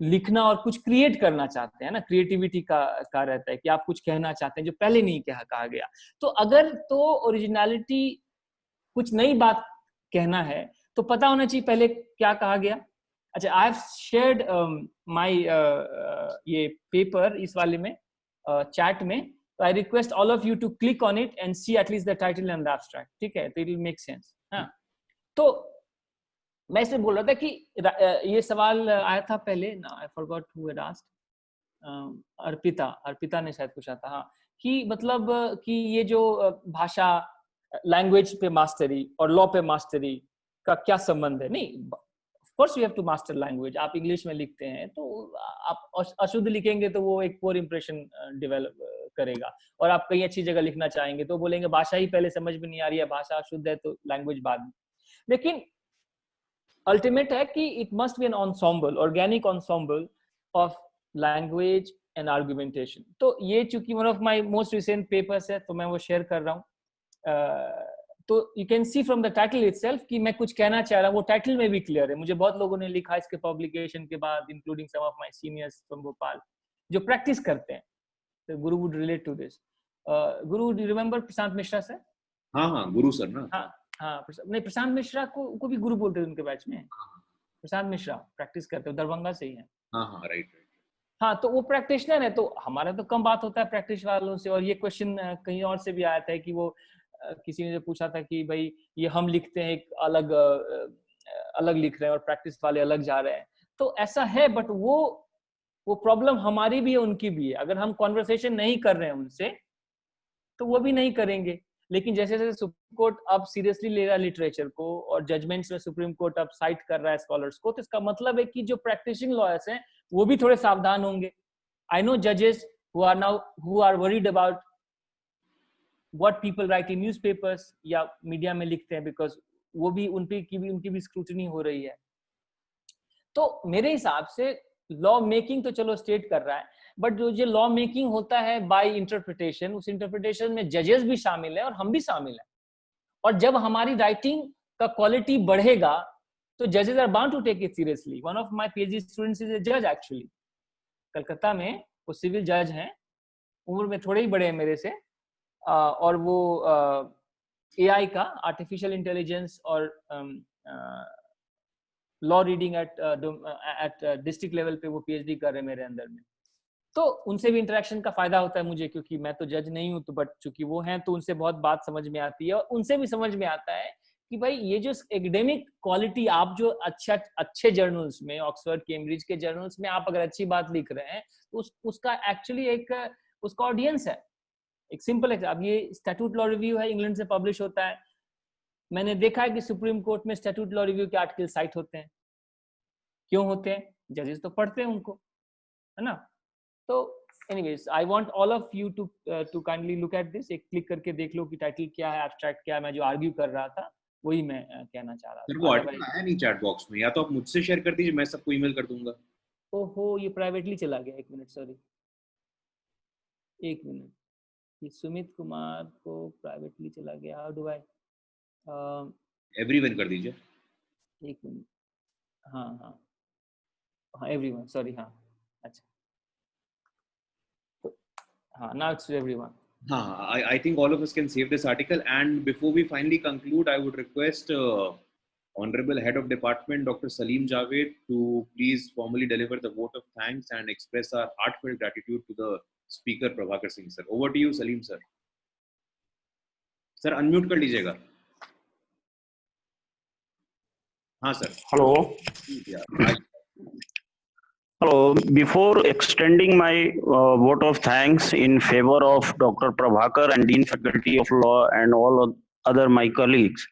लिखना और कुछ क्रिएट करना चाहते हैं ना, क्रिएटिविटी का रहता है कि आप कुछ कहना चाहते हैं जो पहले नहीं कहा गया. तो अगर तो ओरिजिनलिटी, कुछ नई बात कहना है, तो पता होना चाहिए पहले क्या कहा गया. अच्छा, आई हैव शेयर्ड माय ये पेपर इस वाले में चैट में. तो I request all of you to click on it and see at least the title and the abstract. ठीक है, तो इट विल मेक सेंस. हाँ, तो मैं इसे बोल रहा था कि ये सवाल आया था पहले ना, I forgot who had asked, Arpita ने शायद पूछा था. हाँ, कि मतलब कि ये जो भाषा, लैंग्वेज पे मास्टरी और लॉ पे मास्टरी का क्या संबंध है. नहीं, of course we have to master language. आप इंग्लिश में लिखते हैं तो आप अशुद्ध लिखेंगे तो वो एक पोर इंप्रेशन डेवलप करेगा, और आप कहीं अच्छी जगह लिखना चाहेंगे तो बोलेंगे भाषा ही पहले समझ में नहीं आ रही है, भाषा अशुद्ध है तो लैंग्वेज बाद में. लेकिन अल्टीमेट है कि it must be an ensemble, organic ensemble of language and argumentation. तो ये चूंकि one of my most recent papers है तो मैं वो शेयर कर रहा हूँ. तो you can see from the title itself कि मैं कुछ कहना चाह रहा हूँ, वो टाइटल में भी क्लियर है. मुझे बहुत लोगों ने लिखा इसके पब्लिकेशन के बाद, including some of my seniors from Bhopal जो प्रैक्टिस करते हैं. तो Guru would relate to this. Guru, do you remember Prashant Mishra sir? हाँ, गुरु सर ना. हाँ, नहीं, प्रशांत मिश्रा को भी गुरु बोलते थे उनके बैच में. प्रशांत मिश्रा प्रैक्टिस करते हैं, दरभंगा से ही है. हाँ, राइट. हाँ, तो वो प्रैक्टिशनर है. तो हमारा तो कम बात होता है प्रैक्टिस वालों से. और ये क्वेश्चन कहीं और से भी आया था कि वो किसी ने पूछा था कि भाई ये हम लिखते हैं एक अलग लिख रहे हैं और प्रैक्टिस वाले अलग जा रहे हैं. तो ऐसा है, बट वो प्रॉब्लम हमारी भी है, उनकी भी है. अगर हम कॉन्वर्सेशन नहीं कर रहे हैं उनसे तो वो भी नहीं करेंगे. लेकिन जैसे जैसे सुप्रीम कोर्ट अब सीरियसली ले रहा है लिटरेचर को, और जजमेंट्स में सुप्रीम कोर्ट अब साइट कर रहा है स्कॉलर्स को, तो इसका मतलब है कि जो प्रैक्टिसिंग लॉयर्स हैं वो भी थोड़े सावधान होंगे. आई नो जजेस who are worried about what people write in newspapers या मीडिया में लिखते हैं, बिकॉज वो भी उनकी भी स्क्रूटनी हो रही है. तो मेरे हिसाब से लॉ मेकिंग तो चलो स्टेट कर रहा है, बट जो लॉ मेकिंग होता है बाय इंटरप्रिटेशन, उस इंटरप्रिटेशन में जजेस भी शामिल है और हम भी शामिल हैं. और जब हमारी राइटिंग का क्वालिटी बढ़ेगा तो जजेस are bound to take it seriously. One of my PhD students is a जज एक्चुअली, कलकत्ता में. वो सिविल जज हैं, उम्र में थोड़े ही बड़े हैं मेरे से. और वो एआई का, आर्टिफिशियल इंटेलिजेंस और law reading at district level पे वो पीएचडी कर रहे हैं मेरे अंदर में. तो उनसे भी इंटरेक्शन का फायदा होता है मुझे, क्योंकि मैं तो जज नहीं हूं, तो बट चूंकि वो हैं तो उनसे बहुत बात समझ में आती है. और उनसे भी समझ में आता है कि भाई ये जो एकेडमिक क्वालिटी, आप जो अच्छे जर्नल्स में, ऑक्सफोर्ड कैम्ब्रिज के जर्नल्स में आप अगर अच्छी बात लिख रहे हैं तो उसका एक्चुअली एक उसका ऑडियंस है. एक सिंपल है, अब ये स्टैट्यूट लॉ रिव्यू है, इंग्लैंड से पब्लिश होता है. मैंने देखा है कि सुप्रीम कोर्ट में स्टैट्यूट लॉ रिव्यू के आर्टिकल साइट होते हैं. क्यों होते हैं? जजेस तो पढ़ते हैं उनको, है ना. तो anyways, I want all of you to kindly look at this. एक क्लिक करके देख लो कि टाइटल क्या है, एब्स्ट्रैक्ट क्या है. मैं जो आर्ग्यू कर रहा था वही मैं कहना चाह रहा था. वो आर्टिकल आया नहीं चैट बॉक्स में, या तो आप मुझसे शेयर कर दीजिए, मैं सबको ईमेल कर दूंगा. ओहो, ये प्राइवेटली चला गया. एक मिनट, सॉरी, एक मिनट. ये सुमित कुमार को प्राइवेटली चला गया. हाउ डू आई एवरीवन कर दीजिए. एक मिनट. हाँ, एवरीवन, सॉरी. हाँ, अच्छा, तो हाँ, now it's everyone. I think all of us can save this article. And before we finally conclude, I would request Honorable Head of Department, Dr. Salim Javed, to please formally deliver the vote of thanks and express our heartfelt gratitude to the Speaker Prabhakar Singh sir. Over to you, Salim sir. Sir, unmute कर लीजिएगा. हाँ sir. Hello. Yeah. Hello. Before extending my vote of thanks in favor of Dr. Prabhakar and Dean Faculty of Law and all other my colleagues,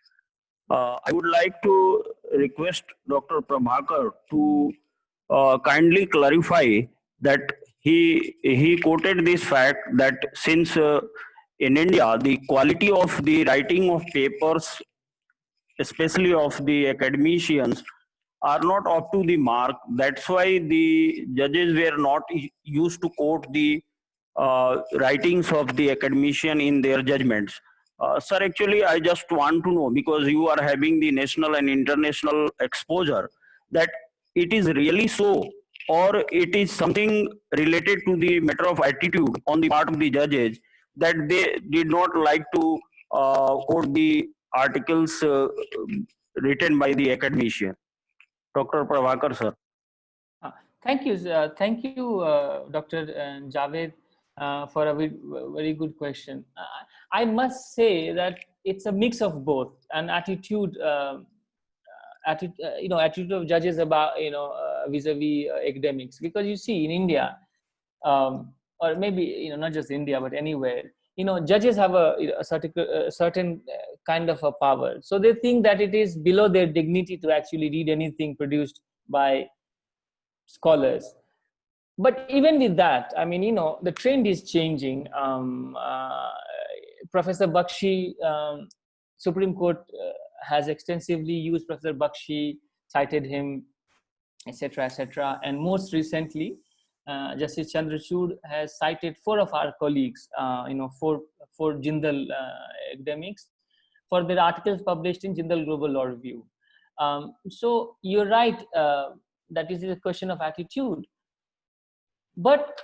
I would like to request Dr. Prabhakar to kindly clarify that he quoted this fact that since in India the quality of the writing of papers, especially of the academicians, are not up to the mark. That's why the judges were not used to quote the writings of the academician in their judgments. Sir, actually, I just want to know, because you are having the national and international exposure, that it is really so, or it is something related to the matter of attitude on the part of the judges, that they did not like to quote the articles written by the academician. Dr. Prabhakar sir. Thank you, Dr. Javed, for a very good question. I must say that it's a mix of both, an attitude, attitude of judges about vis-a-vis academics. Because you see, in India, or maybe not just India but anywhere, judges have a certain kind of a power. So they think that it is below their dignity to actually read anything produced by scholars. But even with that, I mean, the trend is changing. Professor Bakshi, Supreme Court has extensively used Professor Bakshi, cited him, etc., etc. And most recently, Justice Chandrachud has cited 4 of our colleagues, 4 Jindal academics, for their articles published in Jindal Global Law Review. So you're right, that is a question of attitude. But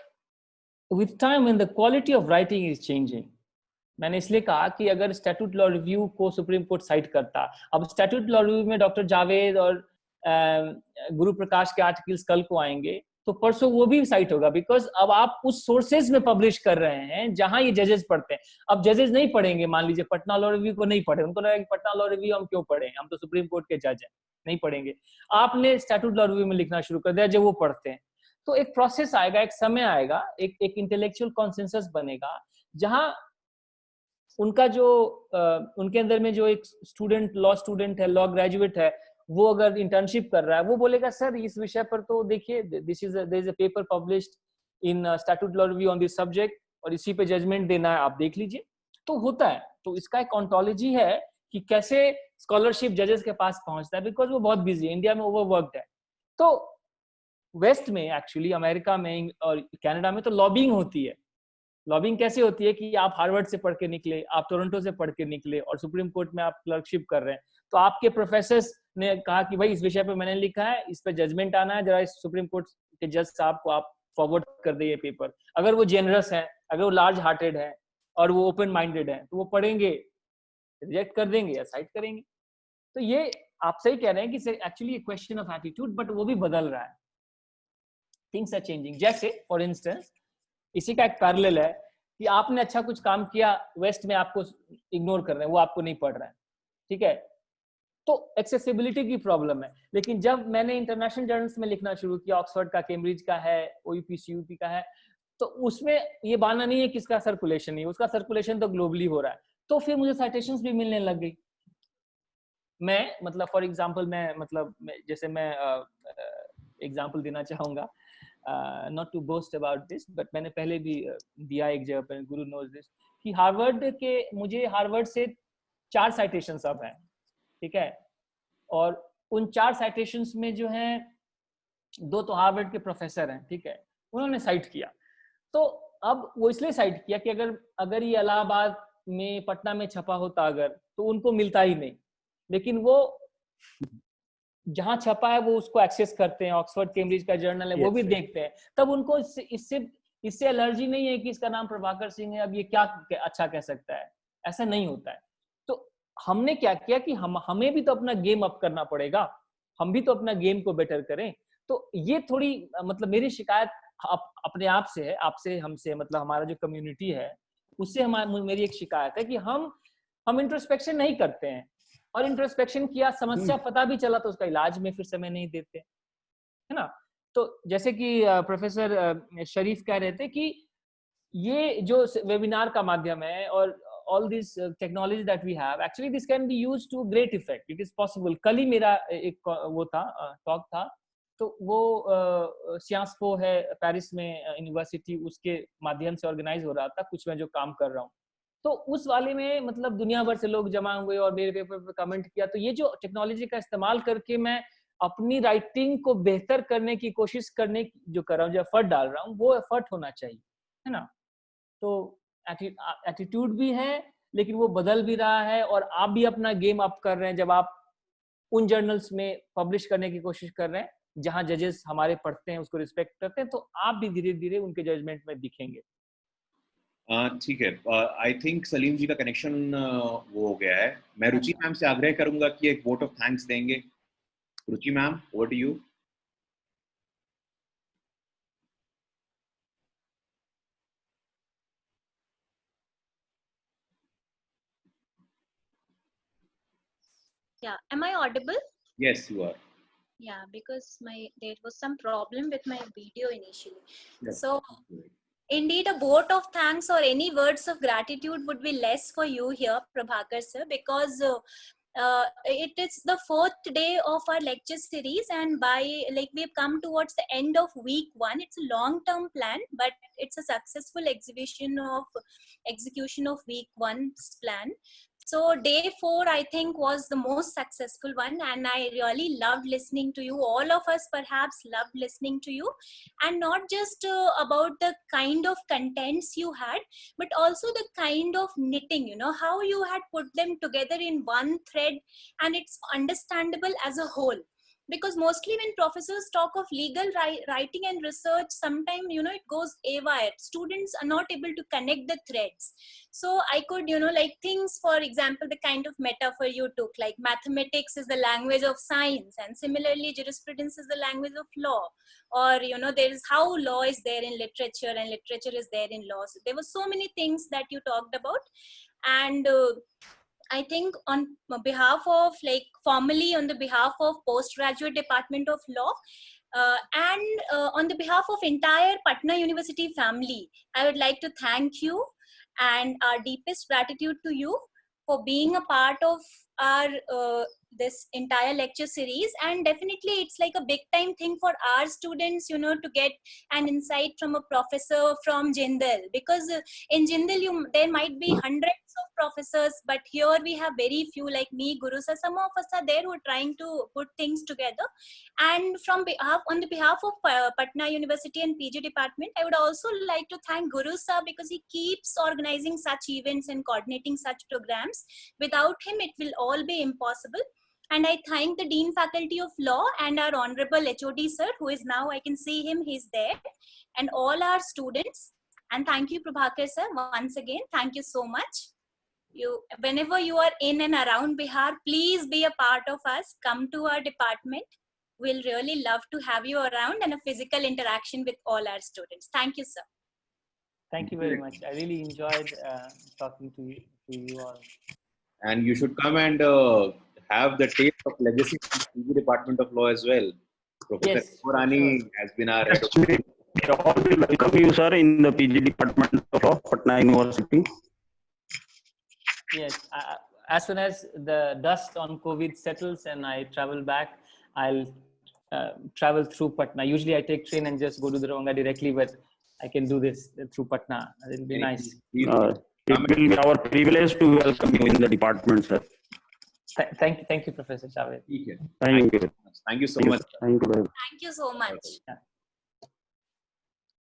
with time, when the quality of writing is changing, मैंने इसलिए कहा कि अगर statute law review को supreme court site करता, अब statute law review में doctor Javed और गुरु प्रकाश के आर्टिकल्स कल को आएंगे, तो परसों वो भी साइट होगा, बिकॉज अब आप उस सोर्सेज में पब्लिश कर रहे हैं जहां ये जजेस पढ़ते हैं. अब जजेस नहीं पढ़ेंगे, मान लीजिए पटना लॉ रिव्यू को नहीं पढ़े, उनको लगेगा कि पटना लॉ रिव्यू हम क्यों पढ़े, हम तो सुप्रीम कोर्ट के जज हैं, नहीं पढ़ेंगे. आपने स्टैट्यूट लॉ रिव्यू में लिखना शुरू कर दिया, जब वो पढ़ते हैं तो एक प्रोसेस आएगा, एक समय आएगा, एक इंटेलेक्चुअल कॉन्सेंसस बनेगा, जहां उनका जो उनके अंदर में जो एक स्टूडेंट, लॉ स्टूडेंट है, लॉ ग्रेजुएट है, वो अगर इंटर्नशिप कर रहा है, वो बोलेगा सर इस विषय पर तो देखिए, there is a paper published in statute law review on this subject और इसी पे जजमेंट देना है, आप देख लीजिए. तो होता है. तो इसका एक ऑन्टोलॉजी है कि कैसे स्कॉलरशिप जजेस के पास पहुंचता है, बिकॉज वो बहुत बिजी है, इंडिया में ओवरवर्क्ड है. तो वेस्ट में, एक्चुअली अमेरिका में और कनाडा में तो लॉबिंग होती है. लॉबिंग कैसे होती है कि आप हार्वर्ड से पढ़ के निकले, आप टोरंटो से पढ़ के निकले और सुप्रीम कोर्ट में आप क्लर्कशिप कर रहे हैं, तो आपके प्रोफेसर्स ने कहा कि भाई इस विषय पे मैंने लिखा है, इस पे जजमेंट आना है, जरा इस सुप्रीम कोर्ट के जज साहब को आप फॉरवर्ड कर दे ये पेपर. अगर वो जेनरस है, अगर वो लार्ज हार्टेड है और वो ओपन माइंडेड है, तो वो पढ़ेंगे, रिजेक्ट कर देंगे या साइट करेंगे. तो ये आप सही कह रहे हैं कि actually question of attitude, but वो भी बदल रहा है. Things are changing. जैसे फॉर इंस्टेंस, इसी का एक पैरेलल है कि आपने अच्छा कुछ काम किया, वेस्ट में आपको इग्नोर कर रहे हैं, वो आपको नहीं पढ़ रहे हैं, ठीक है. तो एक्सेसिबिलिटी की प्रॉब्लम है. लेकिन जब मैंने इंटरनेशनल जर्नल्स में लिखना शुरू किया, ऑक्सफोर्ड का, कैम्ब्रिज का है, ओयूपी सीयूपी का है, तो उसमें ये बहाना नहीं है कि इसका सर्कुलेशन नहीं, उसका सर्कुलेशन तो ग्लोबली हो रहा है. तो फिर मुझे साइटेशंस भी मिलने लग गई. मैं मतलब फॉर एग्जांपल जैसे मैं एग्जांपल देना चाहूंगा, not to boast about this, but मैंने पहले भी दिया एक जगह पर, गुरु knows this, कि हार्वर्ड के, मुझे हार्वर्ड से 4 साइटेशंस अब हैं, ठीक है. और उन 4 साइटेशंस में जो हैं, 2 तो हार्वर्ड के प्रोफेसर हैं, ठीक है, उन्होंने साइट किया. तो अब वो इसलिए साइट किया कि अगर ये इलाहाबाद में, पटना में छपा होता अगर, तो उनको मिलता ही नहीं. लेकिन वो जहां छपा है वो उसको एक्सेस करते हैं, ऑक्सफोर्ड कैम्ब्रिज का जर्नल है, वो भी देखते हैं. तब उनको इससे एलर्जी नहीं है कि इसका नाम प्रभाकर सिंह है, अब ये क्या अच्छा कह सकता है, ऐसा नहीं होता है. तो हमने क्या किया कि हमें भी तो अपना गेम अप करना पड़ेगा, हम भी तो अपना गेम को बेटर करें। तो ये थोड़ी मतलब मेरी शिकायत अपने आप से है, आपसे, हमसे, मतलब हमारा जो कम्युनिटी है उससे मेरी एक शिकायत है कि हम इंट्रोस्पेक्शन नहीं करते हैं, और इंट्रोस्पेक्शन किया, समस्या पता भी चला तो उसका इलाज में फिर समय नहीं देते, है ना। तो जैसे कि प्रोफेसर शरीफ कह रहे थे कि ये जो वेबिनार का माध्यम है और all these technologies that we have, actually this can be used to great effect. It is possible. कल ही मेरा एक वो था टॉक था, तो वो सियांस पो है पेरिस में यूनिवर्सिटी, उसके माध्यम से ऑर्गेनाइज हो रहा था, कुछ मैं जो काम कर रहा हूँ, तो उस वाले में मतलब दुनिया भर से लोग जमा हुए और मेरे पेपर पे कमेंट किया। तो ये जो टेक्नोलॉजी का इस्तेमाल करके मैं अपनी राइटिंग को बेहतर करने की कोशिश करने जो कर रहा हूँ, जो एफर्ट डाल रहा हूँ, वो एफर्ट होना चाहिए, है ना। तो एटीट्यूड भी है, लेकिन वो बदल भी रहा है, और आप भी अपना गेम अप कर रहे हैं जब आप उन जर्नल्स में पब्लिश करने की कोशिश कर रहे हैं जहां जजेस हमारे पढ़ते हैं, उसको रिस्पेक्ट करते हैं, तो आप भी धीरे धीरे उनके जजमेंट में दिखेंगे। ठीक है, आई थिंक सलीम जी का कनेक्शन वो हो गया है। मैं रुचि मैम से आग्रह करूंगा कि एक वोट ऑफ थैंक्स देंगे। Ruchi ma'am, over to you. Yeah, am I audible? Yes, you are. Yeah, because there was some problem with my video initially. Yes. So indeed, a vote of thanks or any words of gratitude would be less for you here, Prabhakar sir, because it is the 4th day of our lecture series, and we've come towards the end of week 1. It's a long-term plan, but it's a successful execution of week 1's plan. So day 4, I think, was the most successful one, and I really loved listening to you. All of us perhaps loved listening to you, and not just about the kind of contents you had, but also the kind of knitting, how you had put them together in one thread, and it's understandable as a whole. Because mostly when professors talk of legal writing and research, sometimes, it goes awry. Students are not able to connect the threads. So I could, things, for example, the kind of metaphor you took, like mathematics is the language of science, and similarly jurisprudence is the language of law. Or, there is how law is there in literature and literature is there in law. So there were so many things that you talked about. And I think on behalf of, formally on the behalf of Postgraduate Department of Law, and on the behalf of entire Patna University family, I would like to thank you and our deepest gratitude to you for being a part of our this entire lecture series. And definitely it's like a big time thing for our students, to get an insight from a professor from Jindal, because in Jindal there might be hundreds of professors, but here we have very few, like me, Guru sir. Some of us are there who are trying to put things together. And on the behalf of Patna University and PG department, I would also like to thank Guru sir, because he keeps organizing such events and coordinating such programs. Without him, it will all be impossible. And I thank the Dean Faculty of Law and our Honorable HOD sir, who is now, I can see him, he's there, and all our students. And thank you, Prabhakar sir, once again. Thank you so much. Whenever you are in and around Bihar, please be a part of us. Come to our department. We'll really love to have you around and a physical interaction with all our students. Thank you, sir. Thank you very much. I really enjoyed talking to you all. And you should come and have the taste of legacy from the Department of Law as well. Professor Korani has been our head of... We all will welcome you, sir, in the PG Department of Law, Patna University. Yes, as soon as the dust on COVID settles and I travel back, I'll travel through Patna. Usually I take train and just go to Darbhanga directly, but I can do this through Patna. It'll be nice. It will be our privilege to welcome you in the department, sir. Thank you, Professor Javed. Thank you. Thank you so much. Thank you very much. Thank you so much.